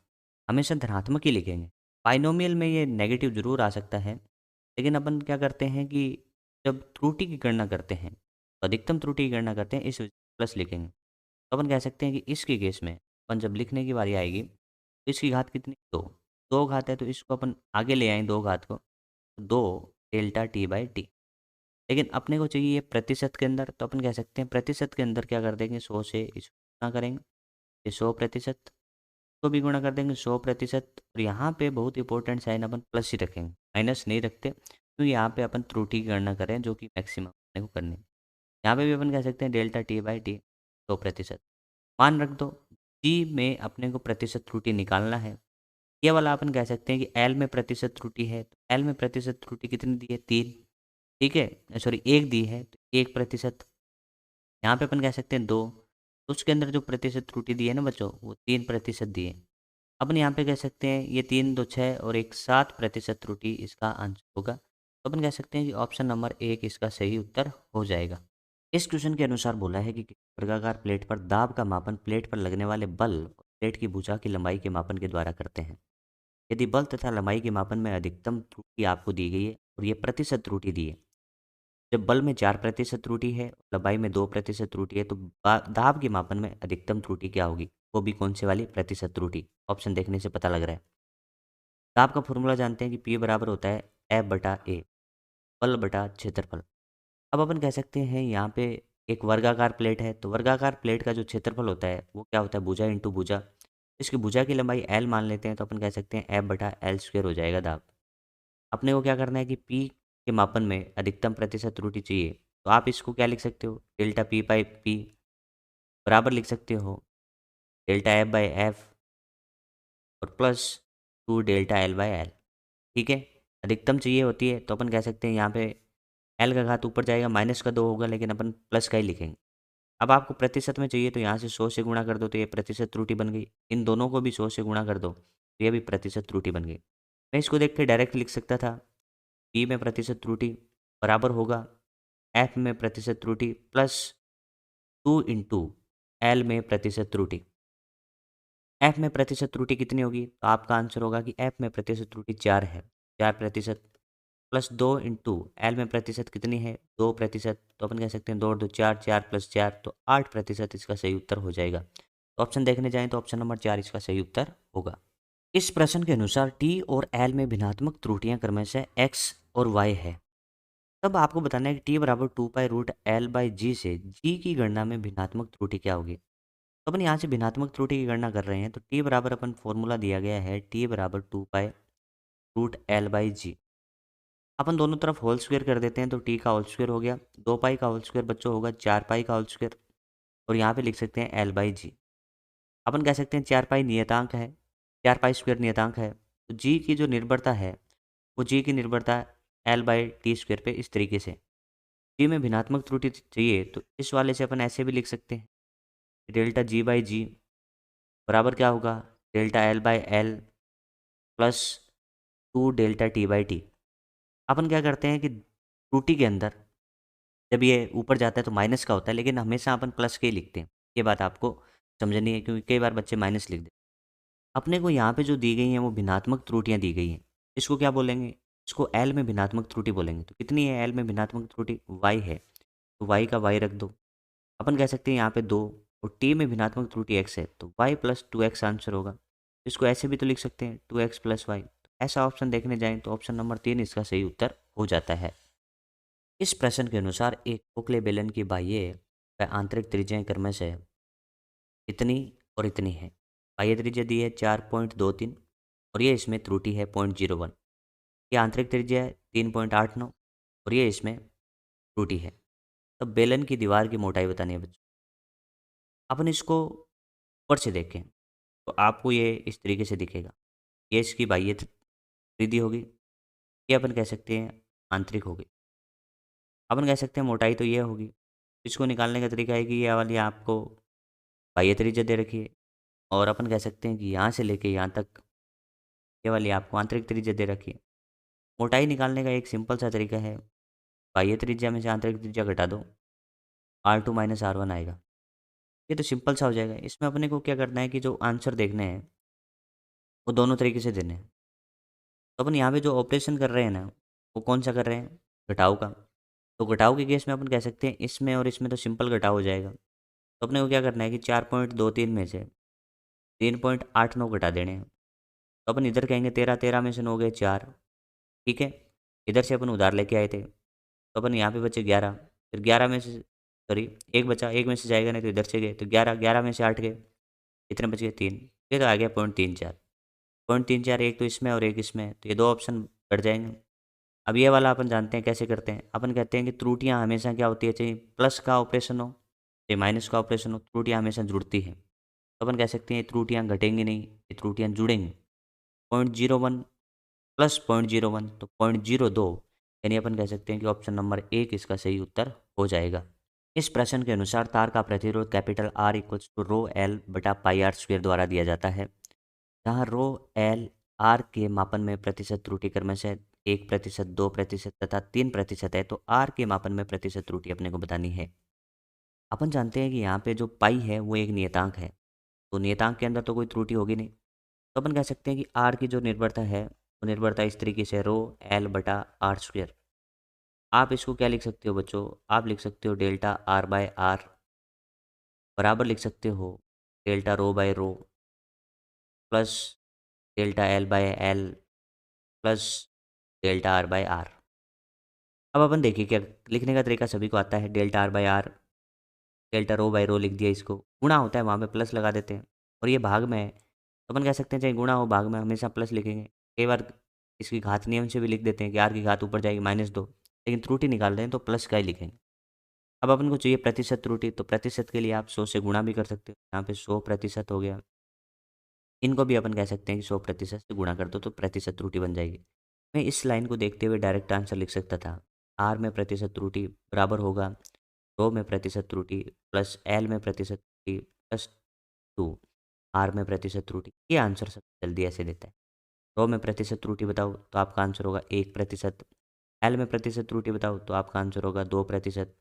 हमेशा धनात्मक ही लिखेंगे। बाइनोमियल में ये नेगेटिव जरूर आ सकता है, लेकिन अपन क्या करते हैं कि जब त्रुटि की गणना करते हैं तो अधिकतम त्रुटि की गणना करते हैं इस प्लस लिखेंगे। तो अपन कह सकते हैं कि इसके केस में अपन जब लिखने की बारी आएगी तो इसकी घात कितनी? 2 घात है तो इसको अपन आगे ले आए 2 घात को, 2 डेल्टा टी बाई टी। लेकिन अपने को चाहिए ये प्रतिशत के अंदर, तो अपन कह सकते हैं प्रतिशत के अंदर क्या कर देंगे, 100 से इसको गुणा करेंगे, ये 100% को भी गुणा कर देंगे 100%। और यहाँ पे बहुत इंपॉर्टेंट साइन अपन प्लस ही रखेंगे, माइनस नहीं रखते, क्योंकि यहाँ पे अपन त्रुटि की गणना करें जो कि मैक्सिमम अपने को करनी है। यहाँ पे भी अपन कह सकते हैं डेल्टा टी बाई टी 100%। मान रख दो जी में अपने को प्रतिशत त्रुटि निकालना है। ये वाला अपन कह सकते हैं कि एल में प्रतिशत त्रुटि है, तो एल में प्रतिशत त्रुटि कितनी दी है? 3। ठीक है, सॉरी 1 दी है तो 1%। यहाँ पे अपन कह सकते हैं 2, तो उसके अंदर जो प्रतिशत त्रुटि दी है ना बच्चों वो 3% दी है। अपन यहाँ पे कह सकते हैं ये 3 2 6 और एक 7% त्रुटि इसका आंसर होगा। तो अपन कह सकते हैं कि ऑप्शन नंबर 1 इसका सही उत्तर हो जाएगा। इस क्वेश्चन के अनुसार बोला है कि किसी वर्गाकार प्लेट पर दाब का मापन प्लेट पर लगने वाले बल और प्लेट की भुजा की लंबाई के मापन के द्वारा करते हैं। यदि बल तथा लंबाई के मापन में अधिकतम त्रुटि आपको दी गई है और ये प्रतिशत त्रुटि दी है, जब बल में 4% त्रुटि है, लंबाई में 2% त्रुटि है, तो दाब के मापन में अधिकतम त्रुटि क्या होगी? वो भी कौन से वाली? प्रतिशत त्रुटि। ऑप्शन देखने से पता लग रहा है। दाब का फॉर्मूला जानते हैं कि पी बराबर होता है एफ बटा ए, बल बटा क्षेत्रफल। अब अपन कह सकते हैं यहाँ पे एक वर्गाकार प्लेट है, तो वर्गाकार प्लेट का जो क्षेत्रफल होता है वो क्या होता है? भुजा इंटू भुजा। इसकी भुजा की लंबाई एल मान लेते हैं तो अपन कह सकते हैं एफ बटा एल स्क्वायर हो जाएगा दाब। अपने को क्या करना है कि पी के मापन में अधिकतम प्रतिशत त्रुटि चाहिए, तो आप इसको क्या लिख सकते हो? डेल्टा पी बाई पी बराबर लिख सकते हो डेल्टा एफ बाई एफ और plus 2 delta L by L. ठीक है, अधिकतम चाहिए होती है तो अपन कह सकते हैं यहाँ पे एल का घात ऊपर जाएगा, -2 होगा, लेकिन अपन प्लस का ही लिखेंगे। अब आपको प्रतिशत में चाहिए तो यहाँ से 100 से गुणा कर दो तो ये प्रतिशत त्रुटि बन गई। इन दोनों को भी 100 से गुणा कर दो तो ये भी प्रतिशत त्रुटि बन गई। मैं इसको देख के डायरेक्ट लिख सकता था, पी में प्रतिशत त्रुटि बराबर होगा एफ में प्रतिशत त्रुटि प्लस 2 इंटू एल में प्रतिशत त्रुटि। एफ में प्रतिशत त्रुटि कितनी होगी? तो आपका आंसर होगा कि एफ में प्रतिशत त्रुटि 4 है, 4% प्लस 2 इंटू एल में प्रतिशत कितनी है? 2%। तो अपन कह सकते हैं 2 और 2 4, 4 प्लस 4 तो 8% इसका सही उत्तर हो जाएगा। तो ऑप्शन देखने जाएँ तो ऑप्शन नंबर 4 इसका सही उत्तर होगा। इस प्रश्न के अनुसार टी और एल में भिन्नात्मक त्रुटियां क्रमशः एक्स और वाई है। तब आपको बताना है कि टी बराबर 2 पाई रूट एल बाई जी से जी की गणना में भिन्नात्मक त्रुटि क्या होगी। तो अपन यहाँ से भिन्नात्मक त्रुटि की गणना कर रहे हैं तो टी बराबर अपन फॉर्मूला दिया गया है टी बराबर 2 पाई रूट एल बाई जी। अपन दोनों तरफ होल स्क्वायर कर देते हैं तो टी का होल स्क्वायर हो गया, 2 पाई का होल स्क्वायर बच्चों होगा 4 पाई का होल स्क्वायर और यहाँ पे लिख सकते हैं एल बाई जी। अपन कह सकते हैं 4 पाई नियतांक है, 4 पाई स्क्वायर नियतांक है तो जी की जो निर्भरता है वो जी की निर्भरता एल बाई टी स्क्वायर पे इस तरीके से। जी में भिन्नात्मक त्रुटि चाहिए तो इस वाले से अपन ऐसे भी लिख सकते हैं, डेल्टा जी बाई जी बराबर क्या होगा? Delta L by L plus 2 delta T by T. अपन क्या करते हैं कि त्रुटि के अंदर जब ये ऊपर जाता है तो माइनस का होता है, लेकिन हमेशा अपन प्लस के ही लिखते हैं। ये बात आपको समझनी है क्योंकि कई बार बच्चे माइनस लिख देते हैं। अपने को यहाँ पे जो दी गई हैं वो भिन्नात्मक त्रुटियाँ दी गई हैं। इसको क्या बोलेंगे? इसको एल में भिन्नात्मक त्रुटि बोलेंगे। तो कितनी है एल में भिन्नात्मक त्रुटि? वाई है, तो वाई का वाई रख दो। अपन कह सकते हैं यहाँ पे 2 और टी में भिन्नात्मक त्रुटि एक्स है तो वाई प्लस 2x आंसर होगा। इसको ऐसे भी तो लिख सकते हैं 2x प्लस वाई। ऐसा ऑप्शन देखने जाएँ तो ऑप्शन नंबर 3 इसका सही उत्तर हो जाता है। इस प्रश्न के अनुसार एक खोखले बेलन की बाह्य व आंतरिक त्रिज्याएं क्रमशः इतनी और इतनी है। बाह्य त्रिज्या दी है 4.23 और ये इसमें त्रुटि है 0.01। ये आंतरिक त्रिज्या है 3.89 और ये इसमें त्रुटि है। तब बेलन की दीवार की मोटाई बतानी है बच्चों। अपन इसको ऊपर से देखें तो आपको ये इस तरीके से दिखेगा। ये इसकी बाह्य त्रिज्या होगी, ये अपन कह सकते हैं आंतरिक होगी। अपन कह सकते हैं मोटाई तो ये होगी। इसको निकालने का तरीका है कि ये वाली आपको बाह्य त्रिज्या दे रखी है और अपन कह सकते हैं कि यहाँ से लेके यहाँ तक ये वाली आपको आंतरिक त्रिज्या दे रखी है। मोटाई निकालने का एक सिंपल सा तरीका है, बाह्य त्रिज्या में से आंतरिक त्रिज्या घटा दो, R2 माइनस R1 आएगा। ये तो सिंपल सा हो जाएगा। इसमें अपने को क्या करना है कि जो आंसर देखने हैं वो दोनों तरीके से देने हैं। तो अपन यहाँ पे जो ऑपरेशन कर रहे हैं ना वो कौन सा कर रहे हैं? घटाव का। तो घटाव के केस में अपन कह सकते हैं इसमें और इसमें तो सिंपल घटाव हो जाएगा। तो अपने को क्या करना है कि 4.23 में से 3.89 घटा देने हैं। तो अपन इधर कहेंगे 13 में से 9 गए 4, ठीक है। इधर से अपन उधार लेके आए थे तो अपन यहाँ पे बचे 11, फिर 11 में से सॉरी एक बचा, एक में से जाएगा नहीं तो इधर से गए तो 11, 11 में से 8 गए, कितने बच गए? 3। ये तो आ गया 0.34। 0.34 एक तो इसमें और एक इसमें, तो ये दो ऑप्शन कट जाएंगे। अब ये वाला अपन जानते हैं कैसे करते हैं। अपन कहते हैं कि त्रुटियां हमेशा क्या होती है, चाहे प्लस का ऑपरेशन हो चाहे माइनस का ऑपरेशन हो, त्रुटियां हमेशा जुड़ती हैं। तो अपन कह सकते हैं ये त्रुटियां घटेंगी नहीं, ये त्रुटियां जुड़ेंगी। 0.01 प्लस 0.01 तो 0.02, यानी अपन कह सकते हैं कि ऑप्शन नंबर 1 इसका सही उत्तर हो जाएगा। इस प्रश्न के अनुसार तार का प्रतिरोध capital R equals to rho L बटा पाई आर स्क्वेयर द्वारा दिया जाता है, जहाँ रो एल आर के मापन में प्रतिशत त्रुटि क्रमशः 1%, 2% तथा 3% है, तो आर के मापन में प्रतिशत त्रुटि अपने को बतानी है। अपन जानते हैं कि यहाँ पे जो पाई है वो एक नियतांक है, तो नियतांक के अंदर तो कोई त्रुटि होगी नहीं। तो अपन कह सकते हैं कि आर की जो निर्भरता है वो निर्भरता इस तरीके से रो एल बटा आर स्क्वेयर। आप इसको क्या लिख सकते हो बच्चों? आप लिख सकते हो डेल्टा आर बाय आर बराबर लिख सकते हो delta rho by rho plus delta L by L plus delta R by R. अब अपन देखिए क्या लिखने का तरीका सभी को आता है। Delta R by R, delta rho by rho लिख दिया, इसको गुणा होता है वहाँ पे प्लस लगा देते हैं और ये भाग में है तो अपन कह सकते हैं चाहे गुणा हो भाग में हमेशा प्लस लिखेंगे। कई बार इसकी घात नियम से भी लिख देते हैं कि आर की घात ऊपर जाएगी -2, लेकिन त्रुटि निकाल रहे हैं तो प्लस का ही लिखेंगे। अब अपन को चाहिए प्रतिशत त्रुटि, तो प्रतिशत के लिए आप 100 से गुणा भी कर सकते हो। यहाँ पे 100% हो गया, इनको भी अपन कह सकते हैं कि 100% से गुणा कर दो तो प्रतिशत त्रुटि बन जाएगी। मैं इस लाइन को देखते हुए डायरेक्ट आंसर लिख सकता था, आर में प्रतिशत त्रुटि बराबर होगा रो में प्रतिशत त्रुटि प्लस एल में प्रतिशत त्रुटि प्लस 2 आर में प्रतिशत त्रुटि, ये आंसर सबसे जल्दी ऐसे देता है। रो में प्रतिशत त्रुटि बताओ तो आपका आंसर होगा 1%। एल में प्रतिशत त्रुटि बताओ तो आपका आंसर होगा 2%।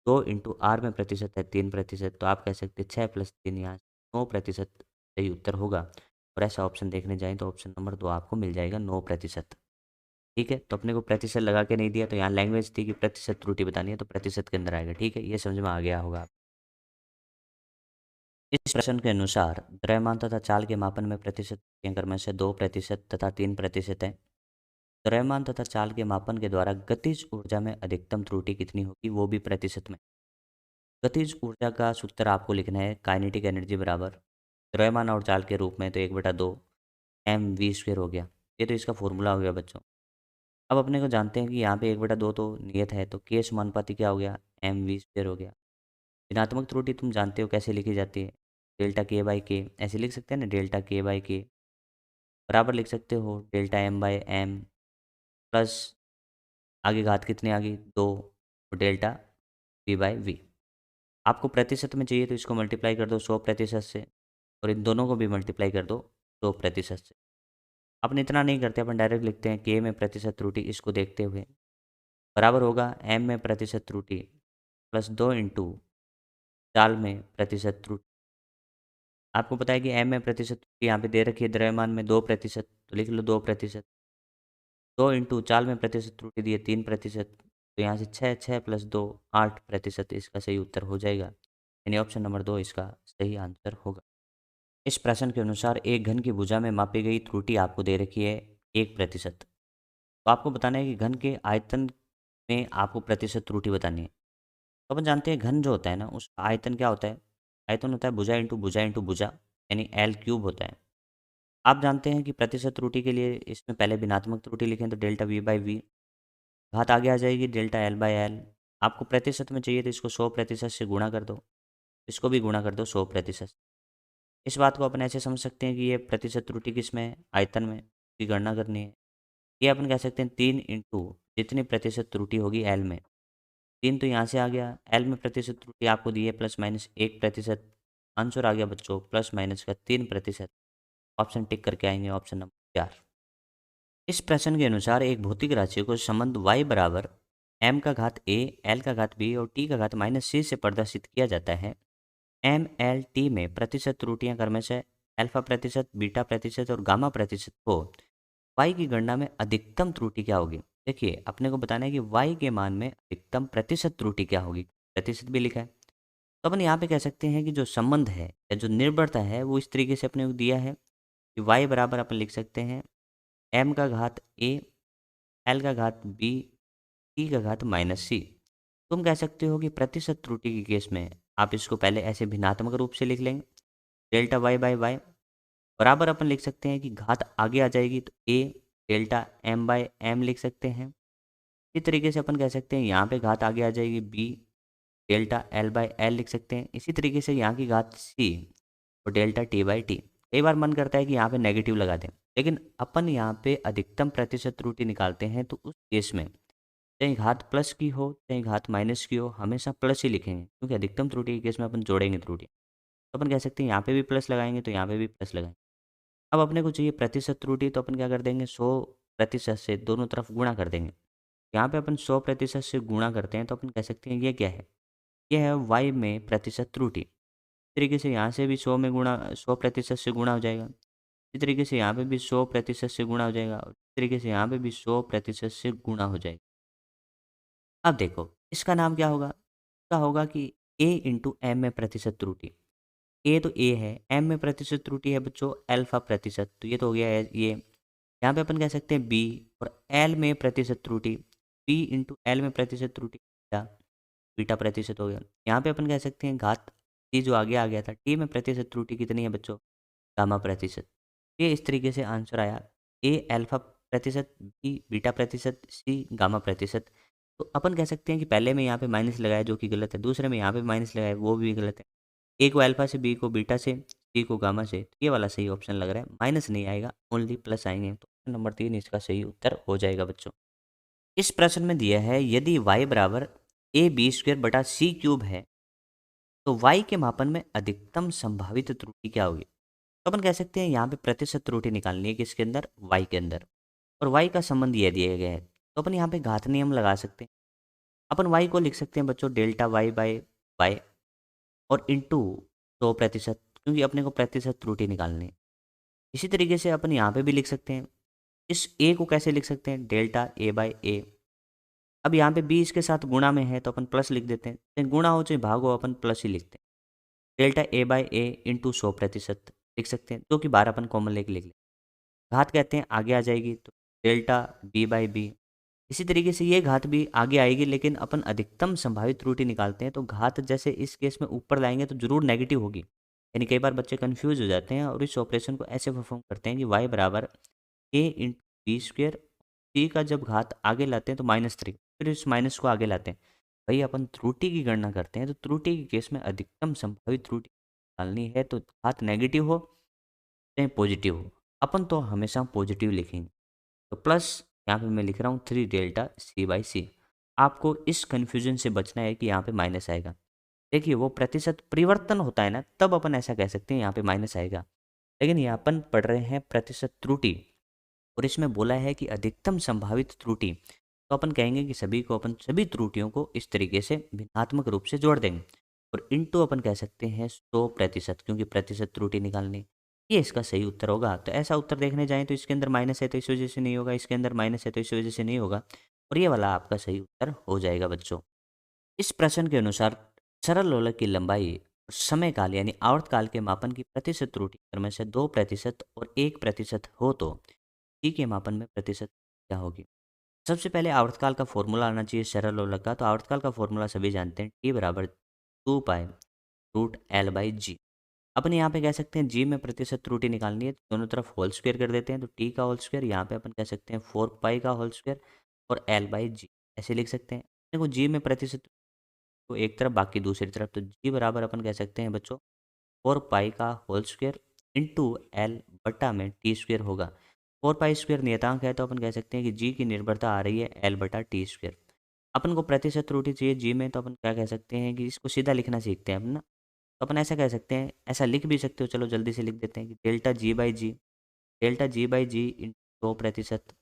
2 इंटू आर में प्रतिशत है 3%, तो आप कह सकते हैं 6 प्लस 3 यहाँ 9% सही उत्तर होगा। और ऐसा ऑप्शन देखने जाएँ तो ऑप्शन नंबर 2 आपको मिल जाएगा 9%। ठीक है, तो अपने को प्रतिशत लगा के नहीं दिया, तो यहाँ लैंग्वेज थी कि प्रतिशत त्रुटि बतानी है तो प्रतिशत के अंदर आएगा। ठीक है, ये समझ में आ गया होगा। इस प्रश्न के अनुसार द्रव्यमान तथा चाल के मापन में प्रतिशत त्रुटियां क्रमशः से 2% तथा 3% है। द्रव्यमान तथा चाल के मापन के द्वारा गतिज ऊर्जा में अधिकतम त्रुटि कितनी होगी, वो भी प्रतिशत में। गतिज ऊर्जा का सूत्र आपको लिखना है काइनेटिक एनर्जी बराबर द्रव्यमान और चाल के रूप में, तो 1/2 mv² हो गया। ये तो इसका फॉर्मूला हो गया बच्चों। अब अपने को जानते हैं कि यहाँ पे 1/2 तो नियत है, तो के समानुपाती क्या हो गया, mv² हो गया। ऋणात्मक त्रुटि तुम जानते हो कैसे लिखी जाती है, डेल्टा के बाई के ऐसे लिख सकते हैं ना, डेल्टा के बाई के बराबर लिख सकते हो delta M by M plus आगे घात कितनी आ गई 2 और डेल्टा वी बाई वी। आपको प्रतिशत में चाहिए तो इसको मल्टीप्लाई कर दो 100% से और इन दोनों को भी मल्टीप्लाई कर दो 100% से। अपन इतना नहीं करते, अपन डायरेक्ट लिखते हैं के में प्रतिशत त्रुटि, इसको देखते हुए बराबर होगा एम में प्रतिशत त्रुटि प्लस 2 इंटू चाल में प्रतिशत त्रुटि। आपको पता है कि एम में प्रतिशत त्रुटि यहाँ पे दे रखी है द्रव्यमान में 2%, तो लिख लो 2%। 2 इंटू चाल में प्रतिशत त्रुटि दी है 3%, तो यहाँ से 6 6 प्लस 2 8% इसका सही उत्तर हो जाएगा। यानी ऑप्शन नंबर 2 इसका सही आंसर होगा। इस प्रश्न के अनुसार एक घन की भुजा में मापी गई त्रुटि आपको दे रखी है 1%। तो आपको बताना है कि घन के आयतन में आपको प्रतिशत त्रुटि बतानी है। तो अपन जानते हैं घन जो होता है ना, उसका आयतन क्या होता है, आयतन होता है भुजा इंटू भुजा, यानी L³ होता है। आप जानते हैं कि प्रतिशत त्रुटि के लिए इसमें पहले भिन्नात्मक त्रुटि लिखें तो डेल्टा वी बाई वी, घात आगे आ जाएगी डेल्टा एल बाई एल। आपको प्रतिशत में चाहिए तो इसको 100% से गुणा कर दो, इसको भी गुणा कर दो 100%। इस बात को अपन ऐसे समझ सकते हैं कि ये प्रतिशत त्रुटि किस में है, आयतन में, की गणना करनी है। ये अपन कह सकते हैं 3 इंटू जितनी प्रतिशत त्रुटि होगी एल में, 3 तो यहाँ से आ गया, एल में प्रतिशत त्रुटि आपको दी है प्लस माइनस 1%। आंसर आ गया बच्चों प्लस माइनस का 3%। ऑप्शन टिक करके आएंगे ऑप्शन नंबर 4। इस प्रश्न के अनुसार एक भौतिक राशि को संबंध y बराबर m का घात a, l का घात b और t का घात -c से प्रदर्शित किया जाता है। m l t में प्रतिशत त्रुटियां क्रमशः अल्फा प्रतिशत, बीटा प्रतिशत और गामा प्रतिशत हो, y की गणना में अधिकतम त्रुटि क्या होगी। देखिए अपने को बताना है कि y के मान में अधिकतम प्रतिशत त्रुटि क्या होगी, प्रतिशत भी लिखा है। तो अपन यहाँ पे कह सकते हैं कि जो संबंध है या जो निर्भरता है वो इस तरीके से अपने को दिया है कि y बराबर अपन लिख सकते हैं m का घात a, l का घात b, t का घात -c। तुम कह सकते हो कि प्रतिशत त्रुटि के केस में आप इसको पहले ऐसे भिन्नात्मक रूप से लिख लेंगे, डेल्टा y बाई वाई बराबर अपन लिख सकते हैं कि घात आगे आ जाएगी तो a delta m by m लिख सकते हैं। इसी तरीके से अपन कह सकते हैं यहाँ पे घात आगे आ जाएगी b delta l by l लिख सकते हैं। इसी तरीके से यहाँ की घात c और डेल्टा t बाई t। कई बार मन करता है कि यहाँ पे नेगेटिव लगा दें, लेकिन अपन यहाँ पे अधिकतम प्रतिशत त्रुटि निकालते हैं तो उस केस में चाहे घात प्लस की हो चाहे घात माइनस की हो, हमेशा प्लस ही लिखेंगे, क्योंकि अधिकतम त्रुटि के केस में अपन जोड़ेंगे त्रुटि। तो अपन कह सकते हैं यहाँ पे भी प्लस लगाएंगे तो यहाँ पे भी प्लस लगाएंगे। अब अपने को चाहिए प्रतिशत त्रुटि, तो अपन क्या कर देंगे 100% से दोनों तरफ गुणा कर देंगे। यहाँ पे अपन 100% से गुणा करते हैं तो अपन कह सकते हैं ये क्या है, ये है y में प्रतिशत त्रुटि। इस तरीके से यहाँ से भी 100% से गुणा हो जाएगा। इसी तरीके से यहाँ पे भी 100% से गुणा हो जाएगा और इस तरीके से यहाँ पे भी 100% से गुणा हो जाएगा। अब देखो इसका नाम क्या होगा, इसका होगा कि a इंटू एम में प्रतिशत त्रुटि। ए तो ए है, एम में प्रतिशत त्रुटि है बच्चों अल्फा प्रतिशत, तो ये तो हो गया है ये। यहाँ पे अपन कह सकते हैं बी और एल में प्रतिशत त्रुटि, बी इंटू एल में प्रतिशत त्रुटि बीटा, बीटा प्रतिशत हो गया। यहाँ पे अपन कह सकते हैं घात टी जो आगे आ गया था, टी में प्रतिशत त्रुटि कितनी है बच्चों, गामा प्रतिशत। ये इस तरीके से आंसर आया, ए अल्फा प्रतिशत, बी बीटा प्रतिशत, सी गामा प्रतिशत। तो अपन कह सकते हैं कि पहले में यहाँ पे माइनस लगाया जो कि गलत है, दूसरे में यहाँ पे माइनस लगाया वो भी गलत है। ए को अल्फा से, बी को बीटा से, सी को गामा से, तो ये वाला सही ऑप्शन लग रहा है। माइनस नहीं आएगा, ओनली प्लस आएंगे, तो ऑप्शन नंबर 3 इसका सही उत्तर हो जाएगा बच्चों। इस प्रश्न में दिया है यदि y बराबर ए बी स्क्वायर बटा सी क्यूब है, तो वाई के मापन में अधिकतम संभावित त्रुटि क्या होगी? तो अपन कह सकते हैं यहाँ पे प्रतिशत त्रुटि निकालनी है किसके अंदर? वाई के अंदर। और वाई का संबंध ये दिया गया है, तो अपन यहाँ पे घात नियम लगा सकते हैं। अपन वाई को लिख सकते हैं बच्चों डेल्टा वाई बाय वाई और इंटू 100%, क्योंकि अपने को प्रतिशत त्रुटि निकालनी है। इसी तरीके से अपन यहाँ पे भी लिख सकते हैं। इस ए को कैसे लिख सकते हैं? डेल्टा ए बाय ए। अब यहाँ पे बी इसके साथ गुणा में है तो अपन प्लस लिख देते हैं, चाहे गुणा हो चाहे भाग हो अपन प्लस ही लिखते हैं। Delta A bye A into 100% लिख सकते हैं, जो कि 12 अपन कॉमन लेके लिख लें। घात कहते हैं आगे आ जाएगी, तो डेल्टा बी बाय बी। इसी तरीके से ये घात भी आगे आएगी, लेकिन अपन अधिकतम संभावित त्रुटि निकालते हैं तो घात जैसे इस केस में ऊपर लाएंगे तो जरूर नेगेटिव होगी। यानी कई बार बच्चे कंफ्यूज हो जाते हैं और इस ऑपरेशन को ऐसे परफॉर्म करते हैं कि वाई बराबर ए इंटू बी स्क्वेयर, सी का जब घात आगे लाते हैं तो -3, फिर इस माइनस को आगे लाते हैं। भाई अपन त्रुटि की गणना करते हैं तो त्रुटि के केस में अधिकतम संभावित त्रुटि निकालनी है तो घात नेगेटिव हो चाहे पॉजिटिव हो, अपन तो हमेशा पॉजिटिव लिखेंगे। तो प्लस यहाँ पे मैं लिख रहा हूँ 3 डेल्टा सी बाई सी। आपको इस कन्फ्यूजन से बचना है कि यहाँ पे माइनस आएगा। देखिए वो प्रतिशत परिवर्तन होता है ना, तब अपन ऐसा कह सकते हैं यहाँ पे माइनस आएगा। लेकिन यहाँ अपन पढ़ रहे हैं प्रतिशत त्रुटि, और इसमें बोला है कि अधिकतम संभावित त्रुटि, तो अपन कहेंगे कि अपन सभी त्रुटियों को इस तरीके से भिन्नात्मक रूप से जोड़ देंगे। और इनटू अपन कह सकते हैं 100%, क्योंकि प्रतिशत त्रुटि निकालनी, ये इसका सही उत्तर होगा। तो ऐसा उत्तर देखने जाएं तो इसके अंदर माइनस है तो इस वजह से नहीं होगा, इसके अंदर माइनस है तो इस वजह से नहीं होगा, और ये वाला आपका सही उत्तर हो जाएगा बच्चों। इस प्रश्न के अनुसार सरल लोलक की लंबाई और समय काल यानी आवर्तकाल के मापन की प्रतिशत त्रुटि क्रमशः से 2% और 1% हो तो टी के मापन में प्रतिशत क्या होगी? सबसे पहले आवर्तकाल का फॉर्मूला आना चाहिए सरल लोलक का। तो आवर्तकाल का फॉर्मूला सभी जानते हैं, टी बराबर 2 पाई रूट एल बाई जी। अपन यहाँ पे कह सकते हैं जी में प्रतिशत त्रुटि निकालनी है तो दोनों तरफ होल स्क्वायर कर देते हैं, तो टी का होल स्क्वायर यहाँ पे अपन कह सकते हैं 4 पाई का होल स्क्वायर और एल बाई जी ऐसे लिख सकते हैं। देखो जी में प्रतिशत तो एक तरफ बाकी दूसरी तरफ, तो जी बराबर अपन कह सकते हैं बच्चों 4 पाई का होल स्क्वायर इंटू एल बटा में टी स्क्वायर होगा। 4 पाई स्क्वायर नियतांक है तो अपन कह सकते हैं कि जी की निर्भरता आ रही है एल बटा टी स्क्वायर। अपन को प्रतिशत त्रुटि चाहिए जी में, तो अपन क्या कह सकते हैं कि इसको सीधा लिखना सीखते हैं अपन ना। तो अपन ऐसा कह सकते हैं, ऐसा लिख भी सकते हो, चलो जल्दी से लिख देते हैं कि delta G by G, delta G by G in 100%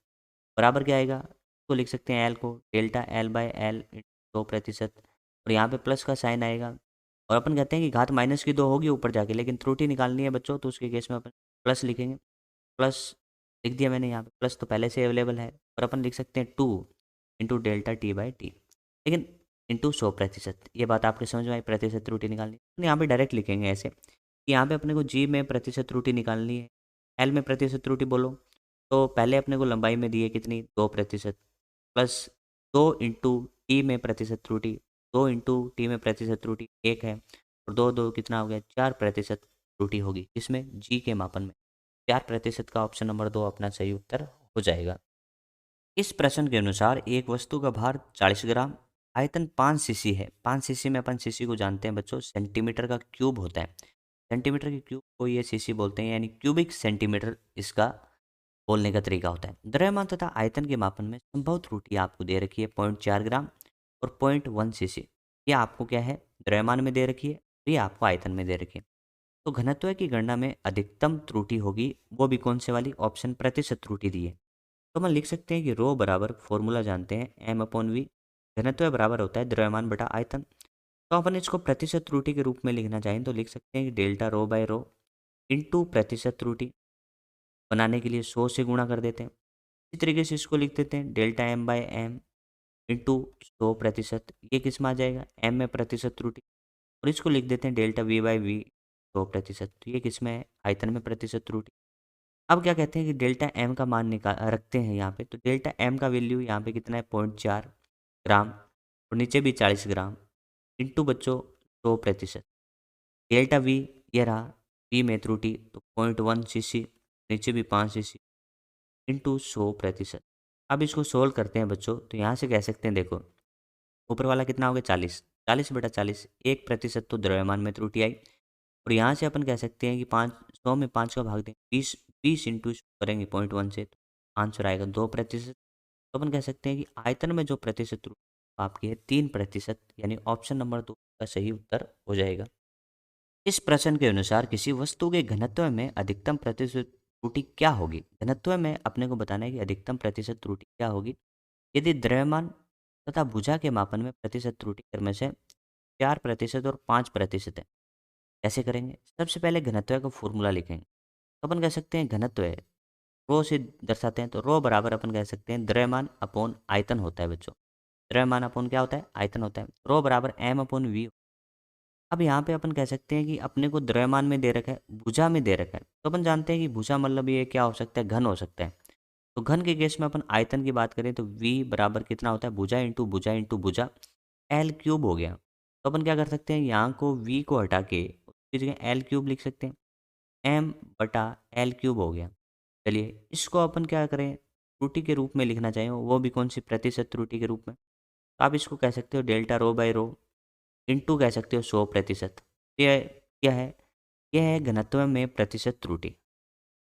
बराबर क्या आएगा? इसको लिख सकते हैं एल को डेल्टा एल बाई एल इन 100%, और यहाँ पे प्लस का साइन आएगा। और अपन कहते हैं कि घात -2 होगी ऊपर जाके, लेकिन त्रुटि निकालनी है बच्चों तो उसके केस में अपन प्लस लिखेंगे। प्लस लिख दिया मैंने यहाँ पे, प्लस तो पहले से अवेलेबल है, और अपन लिख सकते हैं 2 into delta T by T, लेकिन इंटू 100%। ये बात आपके समझ में आई? प्रतिशत त्रुटि निकालनी तो यहाँ पे डायरेक्ट लिखेंगे ऐसे कि यहाँ पे अपने को जी में प्रतिशत त्रुटि निकालनी है, एल में प्रतिशत त्रुटि बोलो, तो पहले अपने को लंबाई में दी है कितनी? 2%, प्लस 2 इंटू टी में प्रतिशत त्रुटि, 2 इंटू टी में प्रतिशत त्रुटि 1 है, और 2 कितना हो गया? 4% त्रुटि होगी इसमें जी के मापन में। 4% का ऑप्शन नंबर 2 अपना सही उत्तर हो जाएगा। इस प्रश्न के अनुसार एक वस्तु का भार 40 ग्राम, आयतन 5 सीसी है। 5 सीसी में अपन सीसी को जानते हैं बच्चों सेंटीमीटर का क्यूब होता है। सेंटीमीटर के क्यूब को ये सीसी बोलते हैं, यानी क्यूबिक सेंटीमीटर इसका बोलने का तरीका होता है। द्रव्यमान तथा आयतन के मापन में संभव त्रुटि आपको दे रखी है 0.4 ग्राम और 0.1 सीसी। ये आपको क्या है? द्रव्यमान में दे रखी है, ये आपको आयतन में दे रखी है। तो घनत्व की गणना में अधिकतम त्रुटि होगी, वो भी कौन से वाली? ऑप्शन प्रतिशत त्रुटि दी है। तो हम लिख सकते हैं कि रो बराबर फॉर्मूला जानते हैं एम अपॉन वी, घनत्व बराबर होता है द्रव्यमान बटा आयतन। तो अपन इसको प्रतिशत त्रुटि के रूप में लिखना चाहें तो लिख सकते हैं कि delta rho by rho into प्रतिशत त्रुटि, बनाने के लिए 100 से गुणा कर देते हैं। इसी तरीके से इसको लिख देते हैं delta M by M into 100%, ये किस में आ जाएगा? एम में प्रतिशत त्रुटि, और इसको लिख देते हैं डेल्टा वी बाई वी 100%, तो ये किस में है? आयतन में प्रतिशत त्रुटि। अब क्या कहते हैं कि डेल्टा एम का मान निकाल रखते हैं यहाँ पे, तो डेल्टा एम का वैल्यू यहाँ पे कितना है? 0.4 ग्राम, और नीचे भी 40 ग्राम इंटू बच्चों 100%। डेल्टा वी ये रहा, वी में त्रुटि तो 0.1 सीसी, नीचे भी 5 सीसी इंटू 100%। अब इसको सोल्व करते हैं बच्चों, तो यहाँ से कह सकते हैं देखो ऊपर वाला कितना हो गया? 40, 40 बटा 40, 1% तो द्रव्यमान में त्रुटि आई। और यहाँ से अपन कह सकते हैं कि 100 में 5 का भाग दें, 20, 20 इंटू करेंगे 0.1 से, तो आंसर आएगा 2%। तो अपन कह सकते हैं कि आयतन में जो प्रतिशत त्रुटि आपकी है 3%, यानी ऑप्शन नंबर 2 का सही उत्तर हो जाएगा। इस प्रश्न के अनुसार किसी वस्तु के घनत्व में अधिकतम प्रतिशत त्रुटि क्या होगी? घनत्व में अपने को बताना है कि अधिकतम प्रतिशत त्रुटि क्या होगी। यदि द्रव्यमान तथा भुजा के मापन में प्रतिशत त्रुटि क्रम से 4% और 5% है। कैसे करेंगे? सबसे पहले घनत्व का फॉर्मूला लिखेंगे। तो अपन कह सकते हैं घनत्व है, रो से दर्शाते हैं, तो रो बराबर अपन कह सकते हैं द्रव्यमान अपॉन आयतन होता है बच्चों। द्रव्यमान अपॉन क्या होता है? आयतन होता है। रो बराबर एम अपॉन वी। अब यहाँ पे अपन कह सकते हैं कि अपने को द्रव्यमान में दे रखा है, भुजा में दे रखा है, तो अपन जानते हैं कि भुजा मतलब ये क्या हो सकता है? घन हो सकता है। तो घन के केस में अपन आयतन की बात करें तो v बराबर कितना होता है? भुजा इंटू भुजा इंटू भुजा, एल क्यूब हो गया। तो अपन क्या कर सकते हैं, यहाँ को v को हटा के उसकी जगह एल क्यूब लिख सकते हैं। एम बटा एल क्यूब हो गया। चलिए इसको अपन क्या करें, त्रुटि के रूप में लिखना चाहिए, वो भी कौन सी? प्रतिशत त्रुटि के रूप में। तो आप इसको कह सकते हो delta row by rho into कह सकते हो 100%। यह क्या है? यह है घनत्व में प्रतिशत त्रुटि।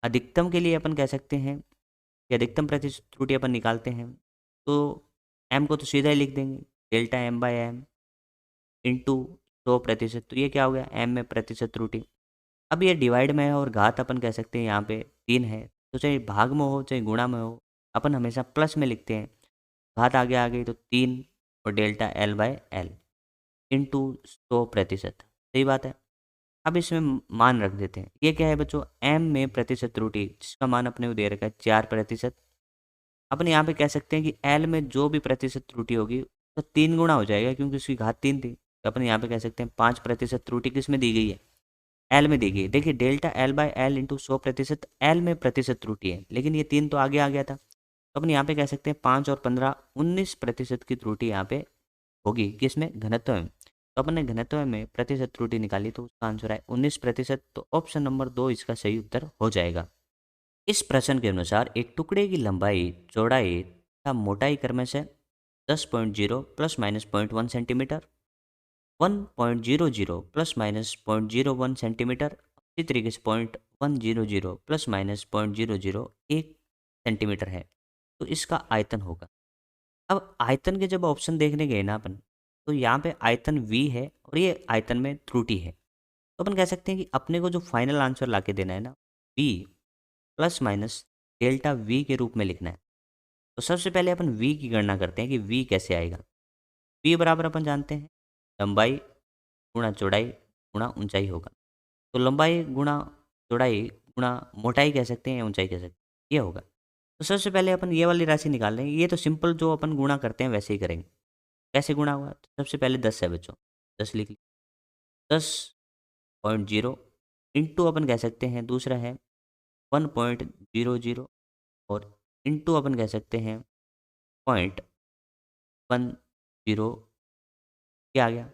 अधिकतम के लिए अपन कह सकते हैं कि अधिकतम प्रतिशत त्रुटि अपन निकालते हैं, तो एम को तो सीधा ही लिख देंगे, delta M by M into 100%। तो ये क्या हो गया? एम में प्रतिशत त्रुटि। अब ये डिवाइड में है और घात अपन कह सकते हैं यहाँ पे 3 है, तो चाहे भाग में हो चाहे गुणा में हो, अपन हमेशा प्लस में लिखते हैं। घात आगे आ गई तो 3 और delta L by L into 100%। सही बात है। अब इसमें मान रख देते हैं। ये क्या है बच्चों? एम में प्रतिशत त्रुटि, जिसका मान अपने को दे रखा है 4%। अपन यहाँ पे कह सकते हैं कि एल में जो भी प्रतिशत त्रुटि होगी तो 3 गुना हो जाएगा, क्योंकि उसकी घात 3 थी। तो अपन यहाँ पे कह सकते हैं 5% त्रुटि किस में दी गई है? एल में दी गई है। देखिए delta L by L into 100%, L में प्रतिशत त्रुटि है, लेकिन ये 3 तो आगे आ गया था। तो अपन यहाँ पे कह सकते हैं 5 और 15 19% की त्रुटि यहाँ पे होगी, किसमें? घनत्व में। तो अपन ने घनत्व में प्रतिशत त्रुटि निकाली, तो उसका आंसर है 19%। तो ऑप्शन नंबर 2 इसका सही उत्तर हो जाएगा। इस प्रश्न के अनुसार एक टुकड़े की लंबाई, चौड़ाई तथा मोटाई क्रम से 10.0 plus minus 0.1 centimetre, 1.00 plus minus 0.01 centimetre, इसी तरीके से 0.100 प्लस माइनस 0.001 सेंटीमीटर है, तो इसका आयतन होगा। अब आयतन के जब ऑप्शन देखने गए ना अपन, तो यहाँ पे आयतन v है और ये आयतन में त्रुटि है। तो अपन कह सकते हैं कि अपने को जो फाइनल आंसर लाके देना है ना, v plus minus delta v के रूप में लिखना है। तो सबसे पहले अपन v की गणना करते हैं कि v कैसे आएगा। v बराबर अपन जानते हैं लंबाई गुणा चौड़ाई गुणा ऊंचाई होगा। तो लंबाई गुणा चौड़ाई गुणा मोटाई कह सकते हैं या ऊंचाई कह सकते हैं, ये होगा। तो सबसे पहले अपन ये वाली राशि निकाल लेंगे। ये तो सिंपल जो अपन गुणा करते हैं वैसे ही करेंगे। कैसे गुणा हुआ? तो सबसे पहले 10 है बच्चों, 10 लिख लिया। 10.0 इंटू अपन कह सकते हैं दूसरा है 1.00 और इंटू अपन कह सकते हैं 0.10, ये आ गया।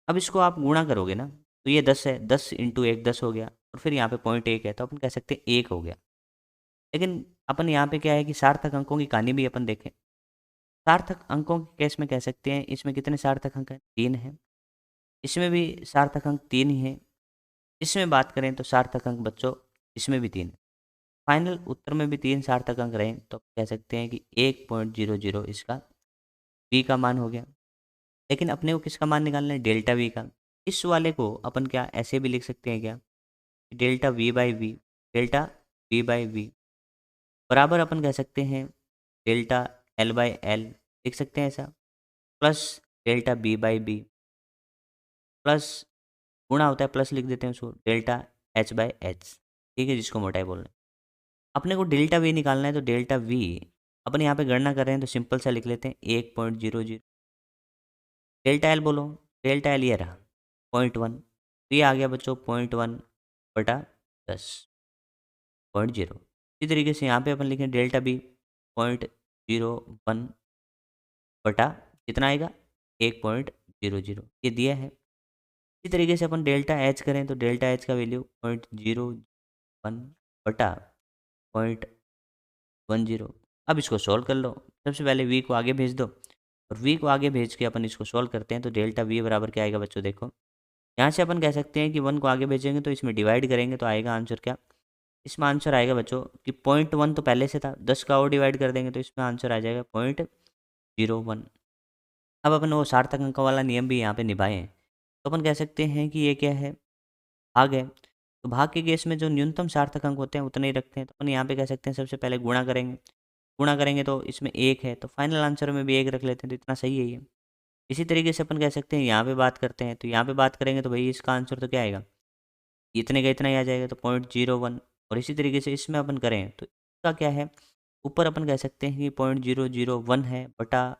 अब इसको आप गुणा करोगे ना, तो ये 10 है, 10 इंटू 1 10 हो गया, और फिर यहाँ पे 0.1 है, तो अपन कह सकते हैं 1 हो गया। लेकिन अपन यहाँ पे क्या है कि सार्थक अंकों की कहानी भी अपन देखें। सार्थक अंकों के केस में कह सकते हैं इसमें कितने सार्थक अंक हैं? 3 हैं। इसमें भी सार्थक अंक 3 ही हैं। इसमें बात करें तो सार्थक अंक बच्चों इसमें भी 3 है। फाइनल उत्तर में भी 3 सार्थक अंक रहे, तो कह सकते हैं कि 1.00 इसका v का मान हो गया। लेकिन अपने को किसका मान निकालना है? डेल्टा v का। इस वाले को अपन क्या ऐसे भी लिख सकते हैं क्या? Delta v by V, delta v by V बराबर अपन कह सकते हैं डेल्टा एल बाई एल, लिख सकते हैं ऐसा, plus delta B by B, plus गुणा होता है प्लस लिख देते हैं उसको, डेल्टा एच बाई एच, ठीक है, जिसको मोटाई बोल रहे हैं। अपने को डेल्टा वी निकालना है, तो डेल्टा वी अपन यहाँ पे गणना कर रहे हैं तो सिंपल सा लिख लेते हैं 1.00। डेल्टा एल बोलो, डेल्टा एल ये रहा 0.1, तो ये आ गया बच्चों 0.1 बटा 10.0। इसी तरीके से यहाँ पे अपन लिखें डेल्टा बी 0.01 बटा कितना आएगा? 1.00, ये दिया है। इसी तरीके से अपन डेल्टा एच करें तो डेल्टा एच का वैल्यू 0.01 बटा 0.10। अब इसको सॉल्व कर लो। सबसे पहले v को आगे भेज दो, और v को आगे भेज के अपन इसको सॉल्व करते हैं, तो डेल्टा v बराबर क्या आएगा बच्चों? देखो यहाँ से अपन कह सकते हैं कि 1 को आगे भेजेंगे तो इसमें डिवाइड करेंगे, तो आएगा आंसर क्या? इसमें आंसर आएगा बच्चों कि 0.1 तो पहले से था, 10 का और डिवाइड कर देंगे तो इसमें आंसर आ जाएगा 0.01। अब अपन वो सार्थक अंकों वाला नियम भी यहाँ पे निभाएं तो अपन कह सकते हैं कि ये क्या है, भाग है। तो भाग के केस में जो न्यूनतम सार्थक अंक होते हैं उतने ही रखते हैं, तो अपन यहाँ पे कह सकते हैं सबसे पहले गुणा करेंगे। गुणा करेंगे तो इसमें एक है, तो फाइनल आंसर में भी एक रख लेते हैं, तो इतना सही है ये। इसी तरीके से अपन कह सकते हैं यहाँ पे बात करते हैं, तो यहाँ पे बात करेंगे तो भाई इसका आंसर तो क्या आएगा, इतने का इतना ही आ जाएगा, तो 0.01। और इसी तरीके से इसमें अपन करें तो इसका क्या है, ऊपर अपन कह सकते हैं कि 0.001 है बटा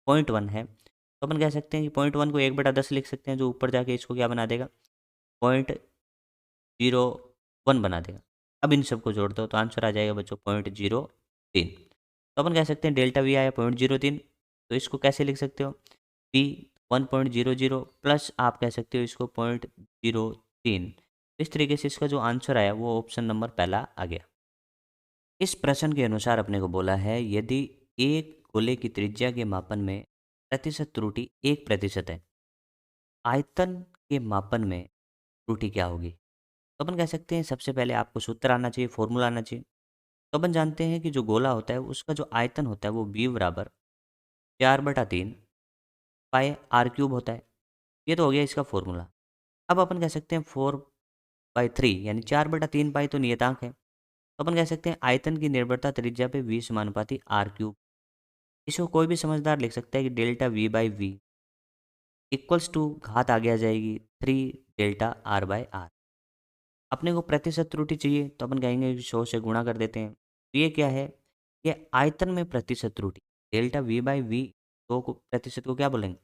0.1 है, तो अपन कह सकते हैं कि 0.1 को 1/10 लिख सकते हैं, जो ऊपर जाके इसको क्या बना देगा, 0.01 बना देगा। अब इन सबको जोड़ दो तो आंसर आ जाएगा बच्चों 0.03। तो अपन कह सकते हैं डेल्टा वी आया 0.03, तो इसको कैसे लिख सकते हो, पी 1.00 प्लस आप कह सकते हो इसको 0.03। इस तरीके से इसका जो आंसर आया वो ऑप्शन नंबर पहला आ गया। इस प्रश्न के अनुसार अपने को बोला है यदि एक गोले की त्रिज्या के मापन में प्रतिशत त्रुटि 1% है, आयतन के मापन में त्रुटि क्या होगी। तो अपन कह सकते हैं सबसे पहले आपको सूत्र आना चाहिए, फॉर्मूला आना चाहिए। तो अपन जानते हैं कि जो गोला होता है उसका जो आयतन होता है वो बी बराबर 4/3 पाई आर क्यूब होता है। ये तो हो गया इसका फॉर्मूला। अब अपन कह सकते हैं 4/3 यानी 4/3 पाई तो नियतांक है, तो अपन कह सकते हैं आयतन की निर्भरता त्रिज्या पे वी समानुपाती आर क्यूब। इसको कोई भी समझदार लिख सकता है कि delta V by V equals to घात आगे आ जाएगी 3 डेल्टा r/r। अपने को प्रतिशत त्रुटि चाहिए तो अपन कहेंगे कि 100 से गुणा कर देते हैं, तो ये क्या है, ये आयतन में प्रतिशत त्रुटि, डेल्टा वी बाई वी दो को प्रतिशत को क्या बोलेंगे,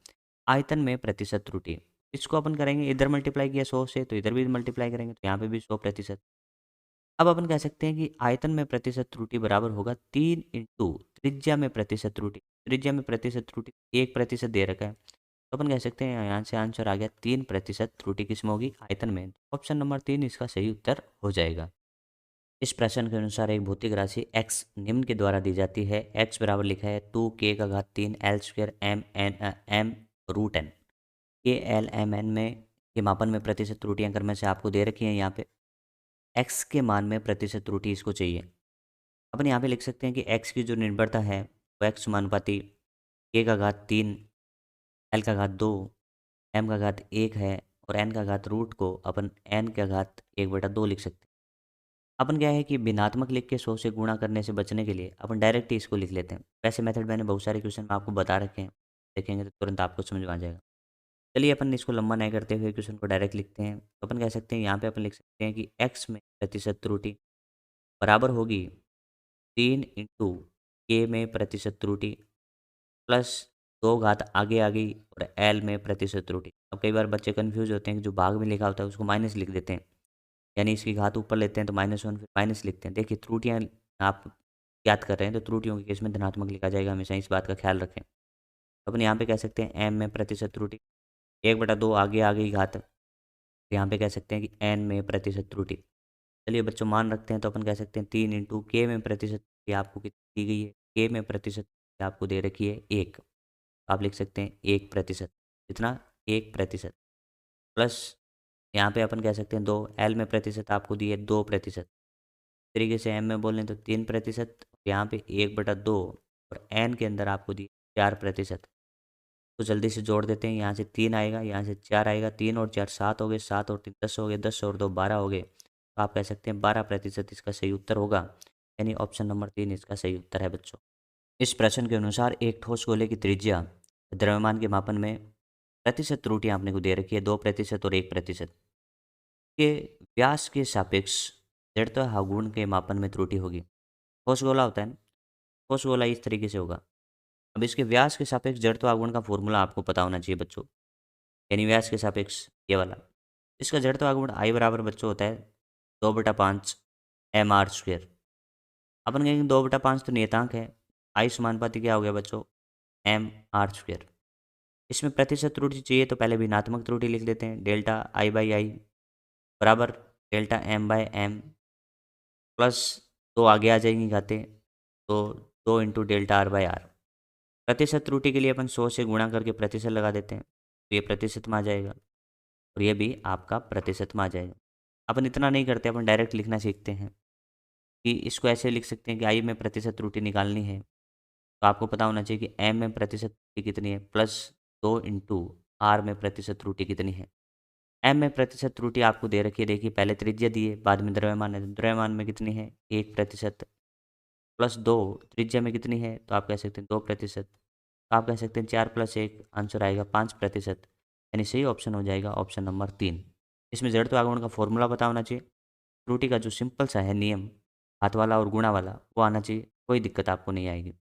आयतन में प्रतिशत त्रुटि। इसको अपन करेंगे, इधर मल्टीप्लाई किया 100 से तो इधर भी मल्टीप्लाई करेंगे, तो यहाँ पे भी 100%। अब अपन कह सकते हैं कि आयतन में प्रतिशत त्रुटि बराबर होगा 3 इंटू त्रिज्या में प्रतिशत त्रुटि। त्रिज्या में प्रतिशत त्रुटि 1% दे रखा है, तो अपन कह सकते हैं यहाँ से आंसर आ गया 3% त्रुटि किसमें होगी, आयतन में। ऑप्शन नंबर 3 इसका सही उत्तर हो जाएगा। इस प्रश्न के अनुसार एक भौतिक राशि x निम्न के द्वारा दी जाती है। x बराबर लिखा है 2k⁻³ L² m के एल एम एन में के मापन में प्रतिशत त्रुटियां क्रम से आपको दे रखी हैं। यहाँ पे x के मान में प्रतिशत त्रुटि इसको चाहिए। अपन यहाँ पे लिख सकते हैं कि x की जो निर्भरता है वो x समानुपाती k⁻3 L⁻2 m⁻1 है, और n⁻√ को अपन n⁻1/2 लिख सकते हैं। अपन क्या है कि भिन्नात्मक लिख के 100 से गुणा करने से बचने के लिए अपन डायरेक्ट ही इसको लिख लेते हैं। वैसे मेथड मैंने बहुत सारे क्वेश्चन में आपको बता रखे हैं, देखेंगे तो तुरंत आपको समझ में आ जाएगा। चलिए अपन इसको लंबा नहीं करते हुए क्वेश्चन को डायरेक्ट लिखते हैं। तो अपन कह सकते हैं यहाँ पे अपन लिख सकते हैं कि x में प्रतिशत त्रुटि बराबर होगी 3 इंटू के में प्रतिशत त्रुटि प्लस 2 घात आगे आ गई और एल में प्रतिशत त्रुटि। अब कई बार बच्चे कन्फ्यूज होते हैं कि जो भाग में लिखा होता है उसको माइनस लिख देते हैं, यानी इसकी घात ऊपर लेते हैं तो -1 फिर माइनस लिखते हैं। देखिए त्रुटियाँ आप याद कर रहे हैं तो त्रुटियों के केस में धनात्मक लिखा जाएगा, हमेशा इस बात का ख्याल रखें। तो अपन यहाँ पे कह सकते हैं एम में प्रतिशत त्रुटि 1/2 आगे आ गई घात, तो यहाँ पे कह सकते हैं कि एन में प्रतिशत त्रुटि। चलिए बच्चों मान रखते हैं, तो अपन कह सकते हैं 3 इंटू के में प्रतिशत त्रुटि आपको कितनी दी गई है, के में प्रतिशत त्रुटि आपको दे रखी है 1, आप लिख सकते हैं 1%। कितना, 1%। प्लस यहाँ पे अपन कह सकते हैं 2, एल में प्रतिशत आपको दी है 2%। तरीके से एम में बोलें तो 3%, यहाँ पे 1/2 और एन के अंदर आपको दी 4%। तो जल्दी से जोड़ देते हैं, यहाँ से 3 आएगा, यहाँ से 4 आएगा, 3 और 4 7 हो गए, 7 और 3 10 हो गए, 10 और 2 12 हो गए। तो आप कह सकते हैं 12% इसका सही उत्तर होगा, यानी ऑप्शन नंबर 3 इसका सही उत्तर है बच्चों। इस प्रश्न के अनुसार एक ठोस गोले की त्रिज्या द्रव्यमान के मापन में प्रतिशत त्रुटियां आपने को दे रखी है 2% और 1% के व्यास के सापेक्ष जड़ता आघूर्ण के मापन में त्रुटि होगी। ठोस गोला होता है ना, ठोस गोला इस तरीके से होगा। अब इसके व्यास के सापेक्ष जड़त्व आघूर्ण का फॉर्मूला आपको पता होना चाहिए बच्चों, यानी व्यास के सापेक्ष ये वाला। इसका जड़त्व आघूर्ण आई बराबर बच्चों होता है 2/5 mr²। अपन कहेंगे 2/5 तो नियतांक है, आई समानुपाती क्या हो गया बच्चों, mr²। इसमें प्रतिशत त्रुटि चाहिए तो पहले भिन्नात्मक त्रुटि लिख देते हैं, डेल्टा आई बाई आई बराबर delta M by M plus 2 आगे आ जाएंगी घातें, तो 2 into delta R by R. प्रतिशत त्रुटि के लिए अपन 100 से गुणा करके प्रतिशत लगा देते हैं, तो ये प्रतिशत में आ जाएगा और ये भी आपका प्रतिशत में आ जाएगा। अपन इतना नहीं करते, अपन डायरेक्ट लिखना सीखते हैं कि इसको ऐसे लिख सकते हैं कि आई में प्रतिशत त्रुटि निकालनी है, तो आपको पता होना चाहिए कि एम में प्रतिशत त्रुटि कितनी है, प्लस 2 इंटू आर में प्रतिशत त्रुटि कितनी है। एम में प्रतिशत त्रुटि आपको दे रखी है, देखिए पहले त्रिज्या दी है, बाद में द्रव्यमान है, तो द्रव्यमान में कितनी है 1% प्लस 2 त्रिज्या में कितनी है, तो आप कह सकते हैं 2%, तो आप कह सकते हैं 4 प्लस 1 आंसर आएगा 5%, यानी सही ऑप्शन हो जाएगा ऑप्शन नंबर 3। इसमें जड़त्व आगमन का फॉर्मूला पता होना चाहिए, त्रुटि का जो सिंपल सा है नियम, हाथ वाला और गुणा वाला वो आना चाहिए, कोई दिक्कत आपको नहीं आएगी।